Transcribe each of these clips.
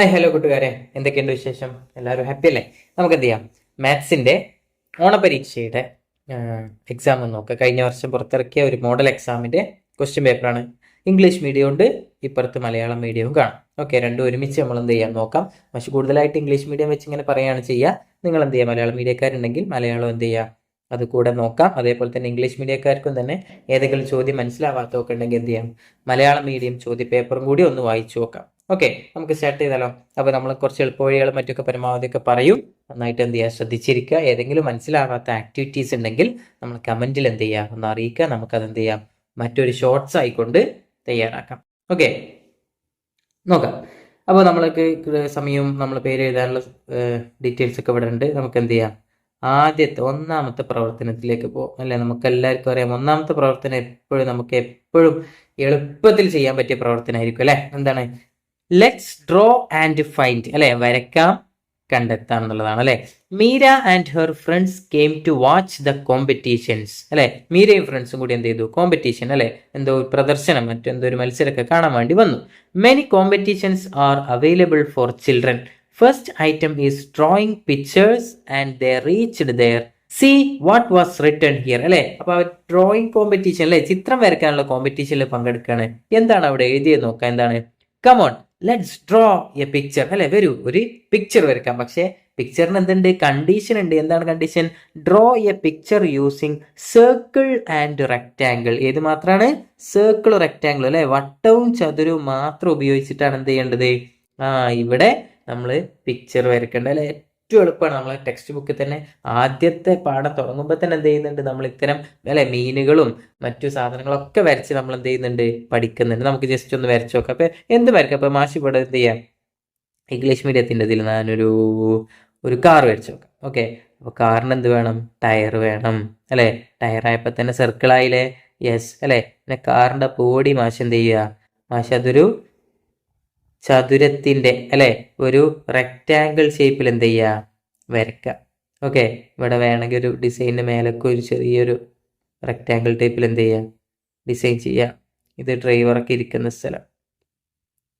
Hi hello കൂട്ടുകാരെ, എന്തൊക്കെയുണ്ട് വിശേഷം? എല്ലാവരും ഹാപ്പി അല്ലേ? നമുക്ക് എന്ത് ചെയ്യാം, മാത്സിന്റെ ഓണപരീക്ഷയുടെ എക്സാം ഒന്ന് നോക്കാം. കഴിഞ്ഞ വർഷം പുറത്തിറക്കിയ ഒരു മോഡൽ എക്സാമിന്റെ ക്വസ്റ്റ്യൻ പേപ്പറാണ്. ഇംഗ്ലീഷ് മീഡിയം ഉണ്ട്, ഇപ്പുറത്ത് മലയാളം മീഡിയവും കാണാം. ഓക്കെ, രണ്ടും ഒരുമിച്ച് നമ്മൾ എന്ത് ചെയ്യാം നോക്കാം. പക്ഷെ കൂടുതലായിട്ട് ഇംഗ്ലീഷ് മീഡിയം വെച്ച് ഇങ്ങനെ പറയുകയാണ് ചെയ്യുക. നിങ്ങൾ എന്ത് ചെയ്യുക, മലയാളം മീഡിയക്കാരുണ്ടെങ്കിൽ മലയാളം എന്ത് ചെയ്യുക, അത് കൂടെ നോക്കാം. അതേപോലെ തന്നെ ഇംഗ്ലീഷ് മീഡിയക്കാർക്കും തന്നെ ഏതെങ്കിലും ചോദ്യം മനസ്സിലാവാത്തതൊക്കെ ഉണ്ടെങ്കിൽ എന്ത് ചെയ്യാം, മലയാളം മീഡിയം ചോദ്യ പേപ്പറും കൂടി ഒന്ന് വായിച്ചു നോക്കാം. ഓക്കെ, നമുക്ക് സ്റ്റാർട്ട് ചെയ്താലോ. അപ്പോൾ നമ്മൾ കുറച്ച് എളുപ്പവഴികളും മറ്റൊക്കെ പരമാവധിയൊക്കെ പറയും. നന്നായിട്ട് എന്ത് ചെയ്യുക, ശ്രദ്ധിച്ചിരിക്കുക. ഏതെങ്കിലും മനസ്സിലാവാത്ത ആക്ടിവിറ്റീസ് ഉണ്ടെങ്കിൽ നമ്മൾ കമന്റിൽ എന്ത് ചെയ്യുക, ഒന്ന് അറിയിക്കുക. നമുക്കത് എന്ത് ചെയ്യാം, മറ്റൊരു ഷോർട്സ് ആയിക്കൊണ്ട് തയ്യാറാക്കാം. ഓക്കെ, നോക്കാം. അപ്പോൾ നമ്മൾക്ക് സമയവും നമ്മൾ പേര് എഴുതാനുള്ള ഡീറ്റെയിൽസ് ഒക്കെ ഇവിടെ ഉണ്ട്. നമുക്ക് എന്ത് ചെയ്യാം, ആദ്യത്തെ ഒന്നാമത്തെ പ്രവർത്തനത്തിലേക്ക് പോകും. അല്ലെ, നമുക്ക് എല്ലാവർക്കും അറിയാം, ഒന്നാമത്തെ പ്രവർത്തനം നമുക്ക് എപ്പോഴും എളുപ്പത്തിൽ ചെയ്യാൻ പറ്റിയ പ്രവർത്തനമായിരിക്കും. അല്ലെ, എന്താണ്? Let's draw and find. അല്ലെ, വരക്കാം, കണ്ടെത്താം എന്നുള്ളതാണ്. അല്ലെ, Meera and her friends came to watch the competitions. അല്ലെ, മീരയും ഫ്രണ്ട്സും കൂടി എന്ത് ചെയ്തു, കോമ്പറ്റീഷൻ, അല്ലെ, എന്തോ ഒരു പ്രദർശനം, മറ്റെന്തോ ഒരു മത്സരമൊക്കെ കാണാൻ വേണ്ടി വന്നു. Many competitions are available for children. First item is drawing pictures and they reached there. See what was written here. അല്ലെ, അപ്പൊ ഡ്രോയിങ് കോമ്പറ്റീഷൻ, അല്ലെ, ചിത്രം വരയ്ക്കാനുള്ള കോമ്പറ്റീഷനിൽ പങ്കെടുക്കുകയാണ്. എന്താണ് അവിടെ എഴുതിയത് നോക്കാം. എന്താണ്? Come on let's draw A picture. അല്ലെ, വരൂ ഒരു പിക്ചർ വരയ്ക്കാം. പക്ഷെ പിക്ചറിന് എന്തുണ്ട്, കണ്ടീഷൻ ഉണ്ട്. എന്താണ് condition? Draw A picture using circle and rectangle. ഏത് മാത്രമാണ്? Circle rectangle. അല്ലെ, വട്ടവും ചതുരവും മാത്രം ഉപയോഗിച്ചിട്ടാണ് എന്ത് ചെയ്യേണ്ടത്? ഇവിടെ നമ്മൾ പിക്ചർ വരയ്ക്കേണ്ടത്. അല്ലെ, ഏറ്റവും എളുപ്പമാണ്. നമ്മളെ ടെക്സ്റ്റ് ബുക്കിൽ തന്നെ ആദ്യത്തെ പാഠം തുടങ്ങുമ്പോൾ തന്നെ എന്ത് ചെയ്യുന്നുണ്ട്, നമ്മൾ ഇത്തരം അല്ലെ മീനുകളും മറ്റു സാധനങ്ങളൊക്കെ വരച്ച് നമ്മൾ എന്ത് ചെയ്യുന്നുണ്ട്, പഠിക്കുന്നുണ്ട്. നമുക്ക് ജസ്റ്റ് ഒന്ന് വരച്ചു നോക്കാം. അപ്പൊ എന്ത് വരക്കാം? അപ്പൊ മാഷി ഇവിടെ എന്ത് ചെയ്യാം, ഇംഗ്ലീഷ് മീഡിയത്തിന്റെ ഇതിൽ ഞാനൊരു കാർ വരച്ചു നോക്കാം. ഓക്കെ, അപ്പൊ കാറിന് എന്ത് വേണം? ടയർ വേണം. അല്ലെ, ടയറായപ്പോ തന്നെ സർക്കിൾ ആയില്ലേ? യെസ്. അല്ലെ, പിന്നെ കാറിന്റെ ബോഡി മാഷ് എന്ത് ചെയ്യുക, മാഷ് അതൊരു ചതുരത്തിന്റെ അല്ലെ ഒരു റെക്റ്റാങ്കിൾ ഷേപ്പിൽ എന്ത് ചെയ്യുക, വരയ്ക്കുക. ഓക്കെ, ഇവിടെ വേണമെങ്കിൽ ഒരു ഡിസൈനിന് മേലൊക്കെ ഒരു ചെറിയൊരു റെക്റ്റാങ്കിൾ ടൈപ്പിൽ എന്ത് ചെയ്യുക, ഡിസൈൻ ചെയ്യുക. ഇത് ഡ്രൈവറൊക്കെ ഇരിക്കുന്ന സ്ഥലം.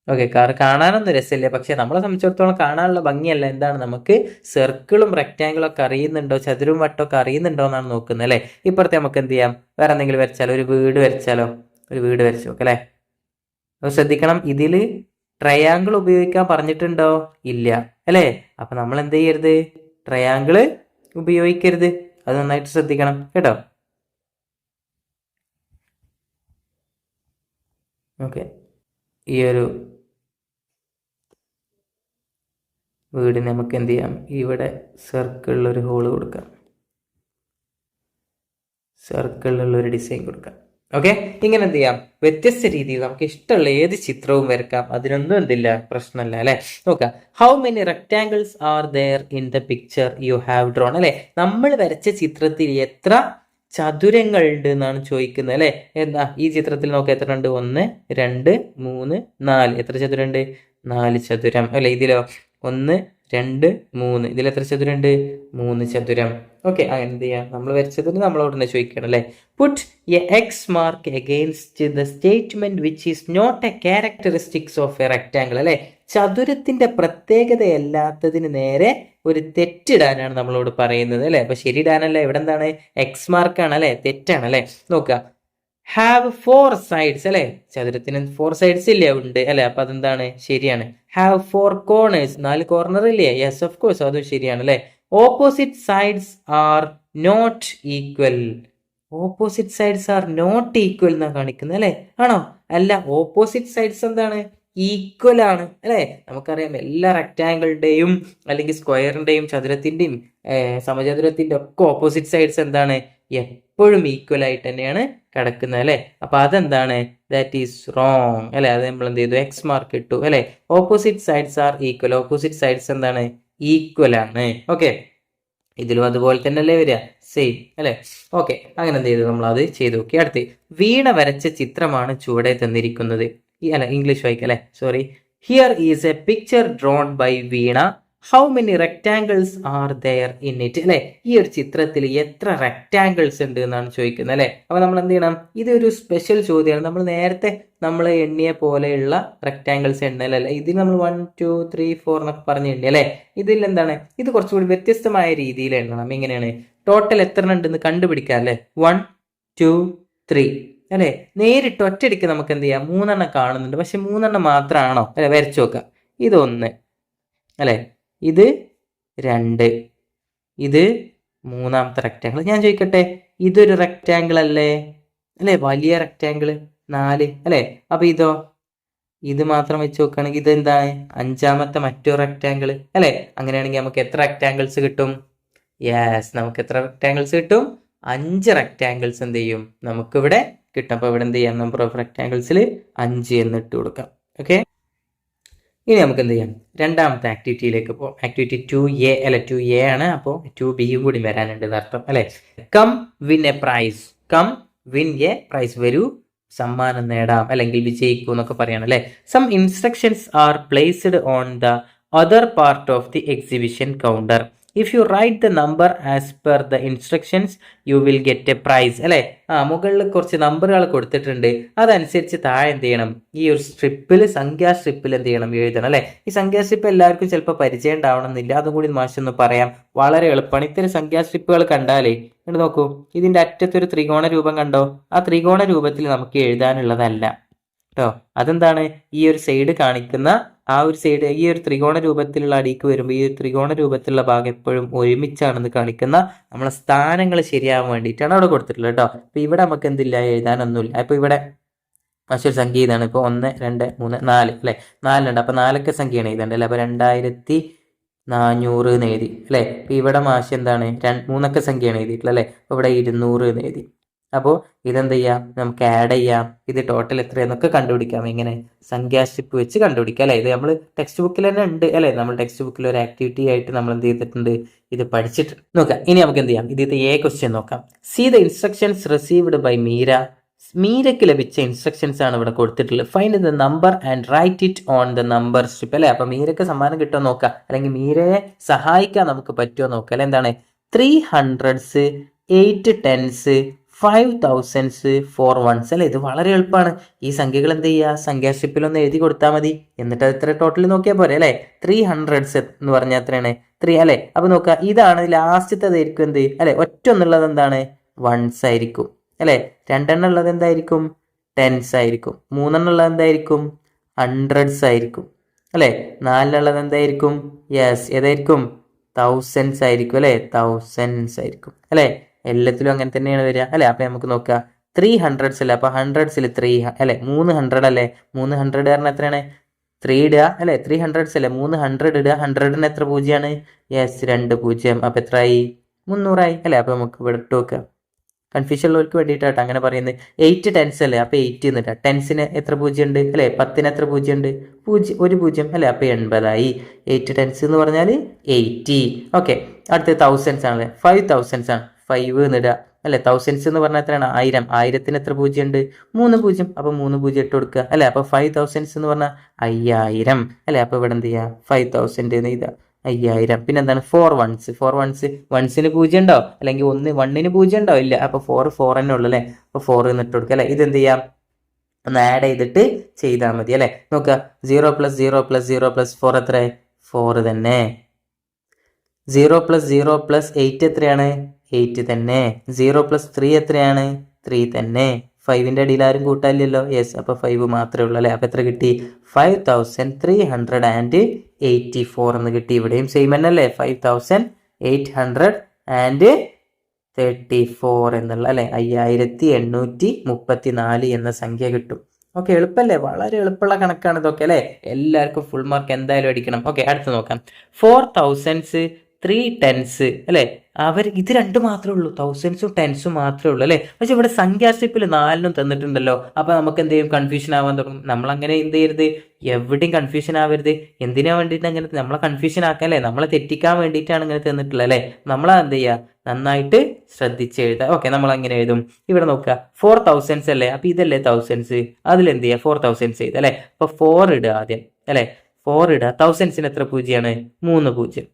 ഓക്കെ, കാർ കാണാനൊന്നും രസമില്ല, പക്ഷെ നമ്മളെ സംബന്ധിച്ചിടത്തോളം കാണാനുള്ള ഭംഗിയല്ല. എന്താണ്, നമുക്ക് സർക്കിളും റെക്റ്റാങ്കിളും ഒക്കെ അറിയുന്നുണ്ടോ, ചതുരവും വട്ടമൊക്കെ അറിയുന്നുണ്ടോ എന്നാണ് നോക്കുന്നത്. അല്ലെ, ഇപ്പുറത്തെ നമുക്ക് എന്ത് ചെയ്യാം, വേറെ എന്തെങ്കിലും വരച്ചാലോ, ഒരു വീട് വരച്ചാലോ, ഒരു വീട് വരച്ചു നോക്കാം. അല്ലെ, അപ്പോൾ ശ്രദ്ധിക്കണം, ഇതിൽ ട്രയാങ്കിൾ ഉപയോഗിക്കാൻ പറഞ്ഞിട്ടുണ്ടോ? ഇല്ല. അല്ലേ, അപ്പൊ നമ്മൾ എന്ത് ചെയ്യരുത്, ട്രയാങ്കിള് ഉപയോഗിക്കരുത്. അത് നന്നായിട്ട് ശ്രദ്ധിക്കണം കേട്ടോ. ഓക്കെ, ഈ ഒരു വീടിന് നമുക്ക് എന്ത് ചെയ്യാം, ഇവിടെ സർക്കിളിലൊരു ഹോള് കൊടുക്കാം, സർക്കിളിലുള്ള ഒരു ഡിസൈൻ കൊടുക്കാം. ഓക്കെ, ഇങ്ങനെ എന്ത് ചെയ്യാം, വ്യത്യസ്ത രീതിയിൽ നമുക്ക് ഇഷ്ടമുള്ള ഏത് ചിത്രവും വരക്കാം. അതിനൊന്നും എന്തില്ല, പ്രശ്നമല്ല. അല്ലെ, നോക്കാം. How many rectangles are there in the picture you have drawn. അല്ലെ, നമ്മൾ വരച്ച ചിത്രത്തിൽ എത്ര ചതുരങ്ങൾ ഉണ്ട് എന്നാണ് ചോദിക്കുന്നത്. അല്ലെ, എന്താ ഈ ചിത്രത്തിൽ നോക്കാം, എത്ര ഉണ്ട്? 1 2 3 4. എത്ര ചതുരം ഉണ്ട്? 4 ചതുരം. അല്ലെ, ഇതിലോ 1 2 3. ഇതിൽ എത്ര ചതുരം ഉണ്ട്? 3 ചതുരം. ഓക്കെ, എന്ത് ചെയ്യാം, നമ്മൾ വരച്ചതിന് നമ്മളോട് തന്നെ ചോദിക്കണം. അല്ലെ, put a X mark against the statement which is not a characteristics of a rectangle. അല്ലെ, ചതുരത്തിന്റെ പ്രത്യേകതയല്ലാത്തതിന് നേരെ ഒരു തെറ്റിടാനാണ് നമ്മളോട് പറയുന്നത്. അല്ലെ, അപ്പൊ ശരിയിടാനല്ല, ഇവിടെ എന്താണ്, എക്സ് മാർക്കാണ്. അല്ലെ, തെറ്റാണ്. അല്ലെ, നോക്കുക. Have 4 sides. അല്ലെ, ചതുരത്തിന് 4 സൈഡ്സ് ഇല്ലേ? ഉണ്ട്. അല്ലെ, അപ്പൊ അതെന്താണ്, ശരിയാണ്. Have 4 corners. 4 കോർണർ ഇല്ലേ? യെസ്, ഓഫ് കോഴ്സ്, അതും ശരിയാണ്. അല്ലെ, opposite sides are not equal. Opposite sides are not equal എന്നാണ് കാണിക്കുന്നത്. അല്ലെ, ആണോ? അല്ല, ഓപ്പോസിറ്റ് സൈഡ്സ് എന്താണ്, ഈക്വൽ ആണ്. അല്ലെ, നമുക്കറിയാം എല്ലാ റെക്റ്റാങ്കിളിന്റെയും അല്ലെങ്കിൽ സ്ക്വയറിന്റെയും ചതുരത്തിന്റെയും സമചതുരത്തിന്റെ ഒക്കെ ഓപ്പോസിറ്റ് സൈഡ്സ് എന്താണ്, എപ്പോഴും ഈക്വൽ ആയിട്ട് തന്നെയാണ് കിടക്കുന്നത്. അല്ലെ, അപ്പൊ അതെന്താണ്, ദാറ്റ് ഈസ് റോങ്. അല്ലെ, അത് നമ്മൾ എന്ത് ചെയ്തു, എക്സ് മാർക്ക് ഇട്ടു. അല്ലെ, opposite sides R equal. Opposite sides എന്താണ്, ഈക്വൽ ആണ്. ഓക്കെ, ഇതിലും അതുപോലെ തന്നെ അല്ലേ വരിക, സെയിം. അല്ലെ, ഓക്കെ, അങ്ങനെ എന്ത് ചെയ്തു, നമ്മൾ അത് ചെയ്തു നോക്കി. അടുത്ത്, വീണ വരച്ച ചിത്രമാണ് ചുവടെ തന്നിരിക്കുന്നത്. അല്ല, ഇംഗ്ലീഷ് വായിക്കാം. അല്ലെ, sorry. Here is a picture drawn by Veena how many rectangles are there in it അല്ലെ, ഈ ഒരു ചിത്രത്തിൽ എത്ര റെക്ടാങ്കിൾസ് ഉണ്ട് എന്നാണ് ചോദിക്കുന്നത് അല്ലെ. അപ്പൊ നമ്മൾ എന്ത് ചെയ്യണം, ഇതൊരു സ്പെഷ്യൽ ചോദ്യമാണ്. നമ്മൾ എണ്ണിയ പോലെയുള്ള റെക്ടാങ്കിൾസ് എണ്ണലല്ല, ഇതിൽ നമ്മൾ 1 2 3 4 എന്നൊക്കെ പറഞ്ഞ് എണ്ണി അല്ലെ. ഇതിൽ എന്താണ്, ഇത് കുറച്ചുകൂടി വ്യത്യസ്തമായ രീതിയിൽ എണ്ണണം. എങ്ങനെയാണ്, ടോട്ടൽ എത്ര ഉണ്ടെന്ന് കണ്ടുപിടിക്കാം അല്ലെ. 1 2 3 അല്ലെ. നേരിട്ട് ഒറ്റയടിക്ക് നമുക്ക് എന്ത് ചെയ്യാം, 3 എണ്ണം കാണുന്നുണ്ട്, പക്ഷെ 3 എണ്ണം മാത്രമാണോ അല്ലെ, വരച്ചു നോക്കാം. ഇതൊന്ന് അല്ലെ, ഇത് 2, ഇത് മൂന്നാമത്തെ റെക്റ്റാങ്കിൾ. ഞാൻ ചോദിക്കട്ടെ, ഇതൊരു റെക്റ്റാങ്കിൾ അല്ലേ അല്ലെ, വലിയ റെക്റ്റാങ്കിൾ 4 അല്ലെ. അപ്പൊ ഇതോ, ഇത് മാത്രം വെച്ച് നോക്കുകയാണെങ്കിൽ ഇതെന്താണ്, അഞ്ചാമത്തെ മറ്റൊരു റെക്റ്റാങ്കിൾ അല്ലെ. അങ്ങനെയാണെങ്കിൽ നമുക്ക് എത്ര റെക്റ്റാങ്കിൾസ് കിട്ടും? യെസ്, നമുക്ക് എത്ര റെക്റ്റാങ്കിൾസ് കിട്ടും? 5 റെക്റ്റാങ്കിൾസ് എന്ത് ചെയ്യും, നമുക്കിവിടെ കിട്ടും. അപ്പൊ ഇവിടെ എന്ത് ചെയ്യാം, നമ്പർ ഓഫ് റെക്റ്റാങ്കിൾസിൽ 5 എന്ന് ഇട്ട് കൊടുക്കാം. ഓക്കെ, ഇനി നമുക്ക് എന്ത് ചെയ്യാം, രണ്ടാമത്തെ ആക്ടിവിറ്റിയിലേക്ക് പോകാം. ആക്ടിവിറ്റി 2A അല്ലെ, 2A ആണ്. അപ്പോൾ 2Bയും കൂടി വരാനുണ്ട് അർത്ഥം അല്ലെ. Come win a prize, come win a prize, വരൂ സമ്മാനം നേടാം അല്ലെങ്കിൽ വിജയിക്കൂ എന്നൊക്കെ പറയാണ് അല്ലെ. Some instructions are placed on the other part of the exhibition counter. If you write the number as per the instructions you will get a prize അല്ലെ. മുകളിൽ കുറച്ച് നമ്പറുകൾ കൊടുത്തിട്ടുണ്ട്, അതനുസരിച്ച് താഴെ എന്ത് ചെയ്യണം, ഈ ഒരു സ്ട്രിപ്പിൽ, സംഖ്യാ സ്ട്രിപ്പിൽ എന്ത് ചെയ്യണം, എഴുതണം അല്ലെ. ഈ സംഖ്യാ സ്ട്രിപ്പ് എല്ലാവർക്കും ചിലപ്പോൾ പരിചയം ഉണ്ടാവണമെന്നില്ല, അതും കൂടി മാഷൊന്ന് പറയാം. വളരെ എളുപ്പമാണ്. ഇത്തരം സംഖ്യാ സ്ട്രിപ്പുകൾ കണ്ടാലേ ഇങ്ങോട്ട് നോക്കൂ, ഇതിന്റെ അറ്റത്തൊരു ത്രികോണ രൂപം കണ്ടോ, ആ ത്രികോണ രൂപത്തിൽ നമുക്ക് എഴുതാനുള്ളതല്ല കേട്ടോ. അതെന്താണ്, ഈ ഒരു സൈഡ് കാണിക്കുന്ന ആ ഒരു സൈഡ് ഈ ഒരു ത്രികോണ രൂപത്തിലുള്ള അടിക്ക് വരുമ്പോൾ ഈ ഒരു ത്രികോണ രൂപത്തിലുള്ള ഭാഗം എപ്പോഴും ഒരുമിച്ചാണെന്ന് കാണിക്കുന്ന നമ്മളെ സ്ഥാനങ്ങൾ ശരിയാവാൻ വേണ്ടിയിട്ടാണ് അവിടെ കൊടുത്തിട്ടുള്ളത് കേട്ടോ. അപ്പൊ ഇവിടെ നമുക്ക് എന്തില്ല, എഴുതാനൊന്നുമില്ല. അപ്പൊ ഇവിടെ മറ്റൊരു സംഖ്യ ഇതാണ്. ഇപ്പൊ 1 2 3 4 അല്ലെ, 4 ഉണ്ട്. അപ്പൊ 4 സംഖ്യയാണ് എഴുതേണ്ടത് അല്ലെ. അപ്പൊ 2400 എന്ന് എഴുതി അല്ലെ. അപ്പൊ ഇവിടെ മാഷ് എന്താണ്, 3 സംഖ്യയാണ് എഴുതിയിട്ടുള്ളത് അല്ലെ. അപ്പൊ ഇവിടെ 200 എന്ന് എഴുതി. അപ്പോൾ ഇതെന്ത് ചെയ്യാം, നമുക്ക് ആഡ് ചെയ്യാം, ഇത് ടോട്ടൽ എത്രയെന്നൊക്കെ കണ്ടുപിടിക്കാം. എങ്ങനെ, സംഖ്യാ സ്ട്രിപ്പ് വെച്ച് കണ്ടുപിടിക്കാം അല്ലെ. ഇത് നമ്മൾ ടെക്സ്റ്റ് ബുക്കിൽ തന്നെ ഉണ്ട് അല്ലെ. നമ്മൾ ടെക്സ്റ്റ് ബുക്കിൽ ഒരു ആക്ടിവിറ്റി ആയിട്ട് നമ്മൾ എന്ത് ചെയ്തിട്ടുണ്ട്, ഇത് പഠിച്ചിട്ടുണ്ട്. നോക്കാം, ഇനി നമുക്ക് എന്ത് ചെയ്യാം, ഇതിന്റെ എ ക്വസ്റ്റ്യൻ നോക്കാം. See the instructions received by Meera. മീരയ്ക്ക് ലഭിച്ച ഇൻസ്ട്രക്ഷൻസ് ആണ് ഇവിടെ കൊടുത്തിട്ടുള്ളത്. Find the number and write it on the number strip അല്ലെ. അപ്പൊ മീരയ്ക്ക് സമ്മാനം കിട്ടുമോ നോക്കാം, അല്ലെങ്കിൽ മീരയെ സഹായിക്കാൻ നമുക്ക് പറ്റുമോ നോക്കാം അല്ലെ. എന്താണ്, 300s 8 10s 5000s 4 1s അല്ലെ. ഇത് വളരെ എളുപ്പമാണ്. ഈ സംഖ്യകൾ എന്ത് ചെയ്യുക, സംഖ്യാ സ്ട്രിപ്പിൽ ഒന്ന് എഴുതി കൊടുത്താൽ മതി, എന്നിട്ട് അത് എത്ര ടോട്ടൽ നോക്കിയാൽ പോരെ അല്ലെ. 300s എന്ന് പറഞ്ഞാൽ എത്രയാണ്, 3 അല്ലെ. അപ്പൊ നോക്കുക, ഇതാണ് ലാസ്റ്റത്തേതായിരിക്കും എന്ത് അല്ലെ, ഒറ്റ ഒന്നുള്ളത് എന്താണ്, 1s ആയിരിക്കും അല്ലെ. 2 എണ്ണം ഉള്ളത് എന്തായിരിക്കും, 10s ആയിരിക്കും. 3 എണ്ണം ഉള്ളത് എന്തായിരിക്കും, 100s ആയിരിക്കും അല്ലെ. 4 ഉള്ളത് എന്തായിരിക്കും, യെസ് ഏതായിരിക്കും, 1000s ആയിരിക്കും അല്ലെ, 1000s ആയിരിക്കും അല്ലെ. എല്ലാത്തിലും അങ്ങനെ തന്നെയാണ് വരിക അല്ലെ. അപ്പൊ നമുക്ക് നോക്കാം, 300s അല്ലെ. അപ്പൊ 100sൽ 3 അല്ലെ, 300 അല്ലെ. 300 പറഞ്ഞാൽ എത്രയാണ്, 3 ഇടുക അല്ലെ. 300s അല്ലെ, 300 ഇടുക. 100ന് എത്ര പൂജ്യമാണ്, യെസ് 2 0. അപ്പൊ എത്രയായി, 300 അല്ലെ. അപ്പൊ നമുക്ക് ഇവിടെ ഇട്ട് നോക്കാം, കൺഫ്യൂഷൻ ഉള്ളവർക്ക് വേണ്ടിയിട്ടാട്ടോ അങ്ങനെ പറയുന്നത്. 8 10s അല്ലേ, അപ്പൊ 8 എന്നിട്ടാ. 10sന് എത്ര പൂജ്യം ഉണ്ട് അല്ലെ, 10ന് എത്ര പൂജ്യം ഉണ്ട്, 1 പൂജ്യം അല്ലെ. അപ്പൊ 80 8 10s എന്ന് പറഞ്ഞാൽ 80. ഓക്കെ, അടുത്ത 1000s ആണല്ലേ, 5000s ആണ്. 5 എന്നിടുക അല്ലെ. 1000s എന്ന് പറഞ്ഞാൽ എത്രയാണ്, 1000. 1000ന് എത്ര പൂജ്യം ഉണ്ട്, 3 പൂജ്യം. അപ്പൊ 3 പൂജ്യം ഇട്ട് കൊടുക്കുക അല്ലെ. അപ്പൊ 5000s എന്ന് പറഞ്ഞാൽ 5000 അല്ലെ. അപ്പൊ ഇവിടെ എന്ത് ചെയ്യുക, 5000 എന്ന് എഴുതുക, 5000. പിന്നെ എന്താണ്, 4 1s. 4 1s, 1sന് പൂജ്യം ഉണ്ടോ, അല്ലെങ്കിൽ 1ന് പൂജ്യം ഉണ്ടോ, ഇല്ല. അപ്പൊ 4 തന്നെ ഉള്ളു അല്ലെ. അപ്പൊ 4 എന്നിട്ട് കൊടുക്കുക അല്ലെ. ഇതെന്ത് ചെയ്യാം, ഒന്ന് ആഡ് ചെയ്തിട്ട് ചെയ്താൽ മതി അല്ലെ. നോക്കുക, 0 + 0 + 0 + 4 എത്ര, 4 തന്നെ. 0 + 0 + 8 എത്രയാണ്, 8 തന്നെ. 0 + 3 എത്രയാണ്, 3 തന്നെ. 5ന്റെ അടിയിൽ ആരും കൂട്ടാനില്ലല്ലോ, യെസ്. അപ്പൊ 5 മാത്രമേ ഉള്ളൂ അല്ലെ. അപ്പൊ എത്ര കിട്ടി, 5384 എന്ന് കിട്ടി. ഇവിടെയും സെയിം തന്നെ അല്ലേ, 5834 എന്നുള്ള അല്ലെ, 5834 എന്ന സംഖ്യ കിട്ടും. ഓക്കെ, എളുപ്പല്ലേ, വളരെ എളുപ്പമുള്ള കണക്കാണ് ഇതൊക്കെ അല്ലെ. എല്ലാവർക്കും ഫുൾ മാർക്ക് എന്തായാലും അടിക്കണം. ഓക്കെ, അടുത്ത് നോക്കാം. 4000s 3 10s അല്ലെ. ഇത് 2 മാത്രമേ ഉള്ളൂ, 1000s 10s മാത്രമേ ഉള്ളൂ അല്ലെ. പക്ഷെ ഇവിടെ സംഖ്യാ സ്ട്രിപ്പിൽ 4നും തന്നിട്ടുണ്ടല്ലോ. അപ്പൊ നമുക്ക് എന്ത് ചെയ്യും, കൺഫ്യൂഷൻ ആവാൻ തുടങ്ങും. നമ്മളങ്ങനെ എന്ത് ചെയ്യരുത്, എവിടെയും കൺഫ്യൂഷൻ ആവരുത്. എന്തിനാ വേണ്ടിയിട്ട് അങ്ങനെ നമ്മളെ കൺഫ്യൂഷൻ ആക്കാൻ അല്ലെ, നമ്മളെ തെറ്റിക്കാൻ വേണ്ടിയിട്ടാണ് ഇങ്ങനെ തന്നിട്ടുള്ളത് അല്ലെ. നമ്മളെ എന്ത് ചെയ്യുക, നന്നായിട്ട് ശ്രദ്ധിച്ച് എഴുതുക. ഓക്കെ, നമ്മൾ അങ്ങനെ എഴുതും. ഇവിടെ നോക്കുക, 4000s അല്ലേ. അപ്പൊ ഇതല്ലേ 1000s, അതിലെന്ത് ചെയ്യുക, 4000s എഴുതുക അല്ലെ. അപ്പൊ 4 ഇടുക ആദ്യം അല്ലെ. 4 ഇടുക. തൗസൻഡ്സിന് എത്ര പൂജ്യമാണ്? 3 പൂജ്യം.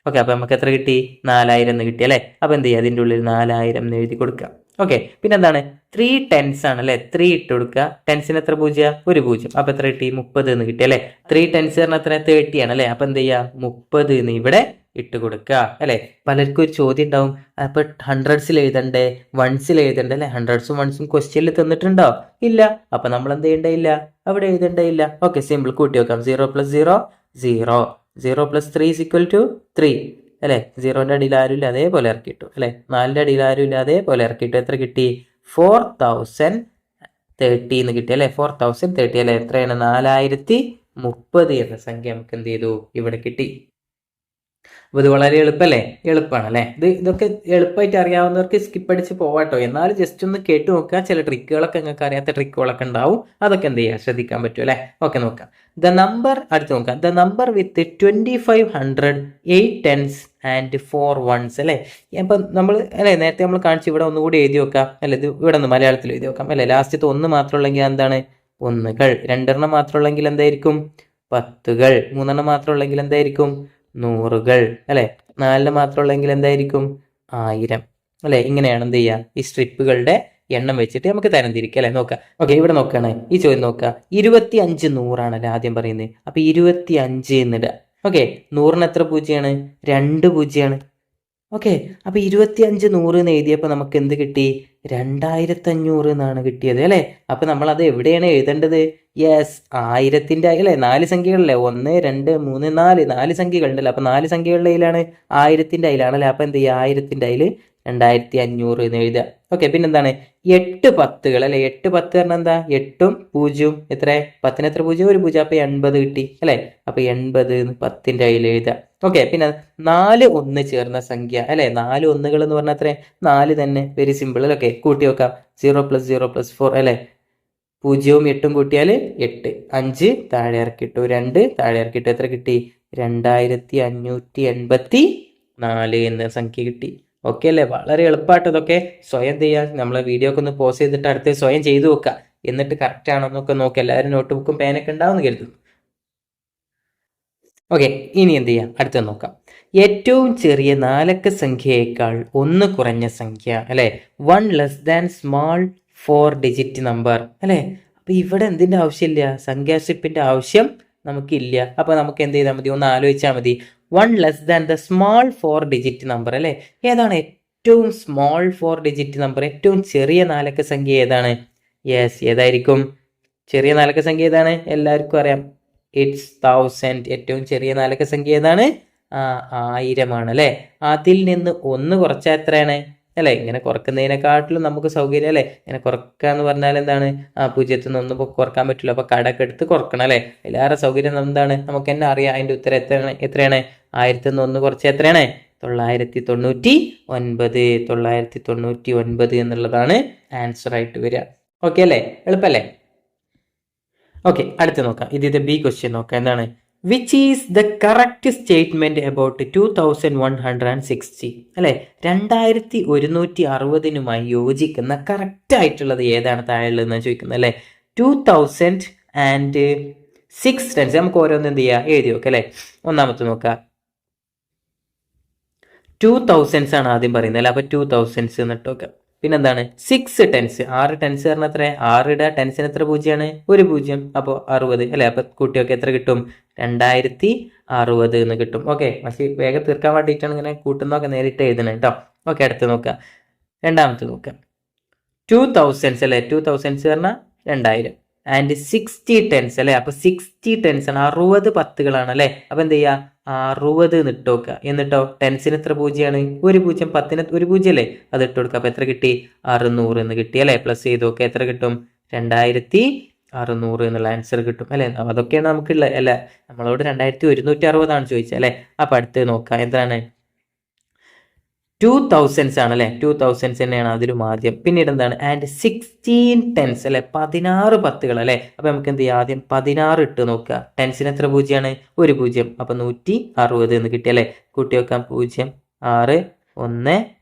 ഓക്കെ, അപ്പൊ നമുക്ക് എത്ര കിട്ടി? 4000 എന്ന് കിട്ടി അല്ലേ. അപ്പൊ എന്ത് ചെയ്യുക? അതിൻ്റെ ഉള്ളിൽ 4000 എന്ന് എഴുതി കൊടുക്കുക. ഓക്കെ, പിന്നെ എന്താണ്? 3 ടെൻസ് ആണ് അല്ലെ. 3 ഇട്ട് കൊടുക്കുക. ടെൻസിന് എത്ര പൂജ്യം? 1 പൂജ്യം. അപ്പൊ എത്ര കിട്ടി? 30 എന്ന് കിട്ടി അല്ലെ. 3 ടെൻസ് പറഞ്ഞാൽ എത്ര? 30 ആണ് അല്ലെ. അപ്പൊ എന്ത് ചെയ്യുക? 30 എന്ന് ഇവിടെ ഇട്ട് കൊടുക്കുക അല്ലെ. പലർക്കും ഒരു ചോദ്യം ഉണ്ടാവും, അപ്പൊ ഹൺഡ്രഡ്സിൽ എഴുതണ്ടേ, വൺസിൽ എഴുതണ്ടേ അല്ലെ. ഹൺഡ്രഡ്സും വൺസും ക്വസ്റ്റ്യനിൽ തന്നിട്ടുണ്ടോ? ഇല്ല. അപ്പൊ നമ്മൾ എന്ത് ചെയ്യേണ്ടയില്ല? അവിടെ എഴുതണ്ടയില്ല. Okay, simple. കൂട്ടി വെക്കാം. 0 + 0 0. 0 + 3 = 3 അല്ലെ. 0ന്റെ അടിയിൽ ആരും ഇല്ല, അതേപോലെ ഇറക്കിയിട്ടു അല്ലെ. 4ന്റെ അടിയിൽ ആരും ഇല്ല, അതേപോലെ ഇറക്കിയിട്ടു. എത്ര കിട്ടി? 4030 എന്ന് കിട്ടി അല്ലെ. 4030 അല്ലെ. എത്രയാണ്? 4030 എന്ന സംഖ്യ നമുക്ക് എന്ത് ചെയ്തു? ഇവിടെ കിട്ടി. അപ്പൊ ഇത് വളരെ എളുപ്പമല്ലേ? എളുപ്പമാണ് അല്ലേ. ഇതൊക്കെ എളുപ്പമായിട്ട് അറിയാവുന്നവർക്ക് സ്കിപ്പ് അടിച്ച് പോവാട്ടോ. എന്നാലും ജസ്റ്റ് ഒന്ന് കേട്ട് നോക്കുക. ചില ട്രിക്കുകളൊക്കെ നിങ്ങൾക്ക് അറിയാത്ത ട്രിക്കുകളൊക്കെ ഉണ്ടാവും. അതൊക്കെ എന്ത് ചെയ്യുക? ശ്രദ്ധിക്കാൻ പറ്റും അല്ലേ. ഓക്കെ, നോക്കാം. ദ നമ്പർ അടുത്ത് നോക്കാം. The number with 2500 8 tens and 4 ones അല്ലേ. അപ്പം നമ്മൾ അല്ലെ നേരത്തെ നമ്മൾ കാണിച്ചു. ഇവിടെ ഒന്നുകൂടി എഴുതി വെക്കാം അല്ലെ. ഇത് ഇവിടെ ഒന്ന് മലയാളത്തിൽ എഴുതി വെക്കാം അല്ലെ. ലാസ്റ്റത്തെ 1 മാത്രമുള്ളെങ്കിൽ എന്താണ്? 1കൾ. 2 മാത്രമുള്ളെങ്കിൽ എന്തായിരിക്കും? 10കൾ. 3 മാത്രമുള്ളെങ്കിൽ എന്തായിരിക്കും? 100കൾ അല്ലെ. 4 മാത്രമുള്ളെങ്കിൽ എന്തായിരിക്കും? 1000 അല്ലെ. ഇങ്ങനെയാണ് എന്ത് ചെയ്യുക? ഈ സ്ട്രിപ്പുകളുടെ എണ്ണം വെച്ചിട്ട് നമുക്ക് തരംതിരിക്കുക അല്ലെ. നോക്കാം. ഓക്കെ, ഇവിടെ നോക്കുകയാണ്. ഈ ചോദ്യം നോക്കുക. 25 100 ആദ്യം പറയുന്നത്. അപ്പൊ 25 എന്നിടുക. ഓക്കെ, 100ന് എത്ര പൂജ്യമാണ്? 2 പൂജ്യമാണ്. ഓക്കെ, അപ്പൊ 25 100 എന്ന് എഴുതിയപ്പോൾ നമുക്ക് എന്ത് കിട്ടി? 2500 എന്നാണ് കിട്ടിയത് അല്ലെ. അപ്പൊ നമ്മൾ അത് എവിടെയാണ് എഴുതേണ്ടത്? യെസ്, 1000ന്റെ അല്ലെ. 4 സംഖ്യകളല്ലേ? 1 2 3 4 4 സംഖ്യകളുണ്ടല്ലോ. അപ്പൊ 4 സംഖ്യകളുടെ അതിലാണ് 1000ന്റെ അതിലാണ് അല്ലെ. അപ്പൊ എന്ത് ചെയ്യുക? 1000ന്റെ അതിൽ 2500 എന്ന് എഴുതുക. ഓക്കെ, പിന്നെന്താണ്? 8 10കൾ അല്ലെ. 8 10 പറഞ്ഞാൽ എന്താ? 8ഉം 0ഉം എത്ര? 10ന് എത്ര പൂജ്യം? 1 പൂജ്യം. അപ്പൊ 80 കിട്ടി അല്ലെ. അപ്പൊ 80 10ന്റെ അതിൽ എഴുതുക. ഓക്കെ, പിന്നെ 4 1 ചേർന്ന സംഖ്യ അല്ലെ. 4 1കൾ എന്ന് പറഞ്ഞാൽ എത്ര? 4 തന്നെ. വെരി സിമ്പിൾ അല്ലേ. ഓക്കെ, കൂട്ടി വെക്കാം. 0 + 0 + 4 അല്ലെ. 0ഉം 8ഉം കൂട്ടിയാൽ 8. 5 താഴെ ഇറക്കിട്ടു. 2 താഴെ ഇറക്കിട്ടു. എത്ര കിട്ടി? 2584 എന്ന സംഖ്യ കിട്ടി. ഓക്കെ അല്ലേ. വളരെ എളുപ്പമായിട്ട് ഇതൊക്കെ സ്വയം ചെയ്യാൻ നമ്മളെ വീഡിയോ ഒക്കെ ഒന്ന് പോസ് ചെയ്തിട്ട് അടുത്ത് സ്വയം ചെയ്തു നോക്കുക. എന്നിട്ട് കറക്റ്റ് ആണോ എന്നൊക്കെ നോക്കുക. എല്ലാവരും നോട്ട് ബുക്കും പേനൊക്കെ ഉണ്ടാവും എന്ന് കരുതുന്നു. ഓക്കെ, ഇനി എന്ത് ചെയ്യാം? അടുത്ത് നോക്കാം. ഏറ്റവും ചെറിയ 4 അക്ക സംഖ്യയേക്കാൾ 1 കുറഞ്ഞ സംഖ്യ അല്ലെ. 1 less than small 4 digit number അല്ലെ. അപ്പൊ ഇവിടെ എന്തിന്റെ ആവശ്യമില്ല? സംഖ്യാസ്ട്രിപ്പിന്റെ ആവശ്യം നമുക്കില്ല. അപ്പൊ നമുക്ക് എന്ത് ചെയ്താൽ മതി? ഒന്ന് ആലോചിച്ചാൽ മതി. 1 less than the small 4 digit number അല്ലെ. ഏതാണ് ഏറ്റവും സ്മോൾ 4 digit നമ്പർ? ഏറ്റവും ചെറിയ 4 അക്ക സംഖ്യ ഏതാണ്? യെസ്, ഏതായിരിക്കും? ചെറിയ 4 അക്ക സംഖ്യ ഏതാണ്? എല്ലാവർക്കും അറിയാം. ഇറ്റ്സ് 1000. ഏറ്റവും ചെറിയ 4 അക്ക സംഖ്യ ഏതാണ്? 1000 ആണ് അല്ലെ. അതിൽ നിന്ന് 1 കുറച്ചാൽ എത്രയാണ് അല്ലെ. ഇങ്ങനെ കുറക്കുന്നതിനെക്കാട്ടിലും നമുക്ക് സൗകര്യം അല്ലെ. ഇങ്ങനെ കുറക്കുക എന്ന് പറഞ്ഞാൽ എന്താണ്? 0ത്തിൽ നിന്ന് 1 കുറക്കാൻ പറ്റില്ല. അപ്പൊ കടക്ക് എടുത്ത് കുറക്കണം അല്ലെ. അതിലേറെ സൗകര്യം എന്താണ്? നമുക്ക് തന്നെ അറിയാം. അതിന്റെ ഉത്തരം എത്രയാണ്? 1000ത്തിൽ നിന്ന് 1 കുറച്ച് എത്രയാണ്? 999. 999 എന്നുള്ളതാണ് ആൻസർ ആയിട്ട് വരിക. ഓക്കെ അല്ലേ. എളുപ്പല്ലേ. ഓക്കെ, അടുത്ത് നോക്കാം. ഇത് ബി ക്വസ്റ്റ്യൻ നോക്കാം. എന്താണ്? Which is the correct statement about 2160 അല്ലെ. 2160 യോജിക്കുന്ന കറക്റ്റ് ആയിട്ടുള്ളത് ഏതാണ് താഴെയുള്ളതെന്ന് ചോദിക്കുന്നത് അല്ലെ. 2006 ടെൻസ്. നമുക്ക് ഓരോന്ന് എന്ത് ചെയ്യാം? എഴുതി നോക്കാം അല്ലെ. ഒന്നാമത്തെ നോക്കാം. 2000s ആണ് ആദ്യം പറയുന്നത് അല്ലെ. അപ്പൊ 2000s എന്നിട്ട് നോക്കാം. പിന്നെന്താണ്? 6 ടെൻസ്. 6 ടെൻസ് പറഞ്ഞാൽ എത്ര? 6 ഇടുക. ടെൻസിന് എത്ര പൂജ്യമാണ്? 1 പൂജ്യം. അപ്പോൾ 60 അല്ലെ. അപ്പൊ കൂട്ടിയൊക്കെ എത്ര കിട്ടും? 2060 എന്ന് കിട്ടും. ഓക്കെ, പക്ഷേ വേഗം തീർക്കാൻ വേണ്ടിയിട്ടാണ് ഇങ്ങനെ കൂട്ടുന്നതൊക്കെ നേരിട്ട് എഴുതണം കേട്ടോ. ഓക്കെ, അടുത്ത് നോക്കാം. രണ്ടാമത്തെ നോക്കാം. 2000s അല്ലെ. 2000s പറഞ്ഞാൽ 2000 ആൻഡ് 60 ടെൻസ് അല്ലെ. അപ്പൊ 60 ടെൻസ് ആണ്. 60 10കളാണ് അല്ലെ. അപ്പൊ എന്ത് ചെയ്യാ? 60 എന്ന് ഇട്ട് നോക്കുക. എന്നിട്ടോ ടെൻസിന് എത്ര പൂജ്യമാണ്? 1 പൂജ്യം. 10ന് 1 പൂജ്യം അല്ലേ. അത് ഇട്ട് കൊടുക്കുക. അപ്പൊ എത്ര കിട്ടി? 600 എന്ന് കിട്ടി അല്ലെ. പ്ലസ് ചെയ്ത് നോക്കുക. എത്ര കിട്ടും? 2600 എന്നുള്ള ആൻസർ കിട്ടും അല്ലെ. അതൊക്കെയാണ് നമുക്കുള്ള അല്ലെ. നമ്മളോട് 2160 ചോദിച്ചത് അല്ലെ. അപ്പൊ അടുത്ത് നോക്കാം. എന്താണ്? 2000s ആണ് അല്ലെ. 2000s തന്നെയാണ് അതിലും ആദ്യം. പിന്നീട് എന്താണ്? ആൻഡ് 16 ടെൻസ് അല്ലെ. 16 10കൾ അല്ലെ. അപ്പൊ നമുക്ക് എന്ത് ചെയ്യാം? ആദ്യം 16 ഇട്ട് നോക്കുക. ടെൻസിന് എത്ര പൂജ്യമാണ്? 1 പൂജ്യം. അപ്പൊ 160 എന്ന് കിട്ടി അല്ലെ. കൂട്ടി വെക്കാം. 0 6 1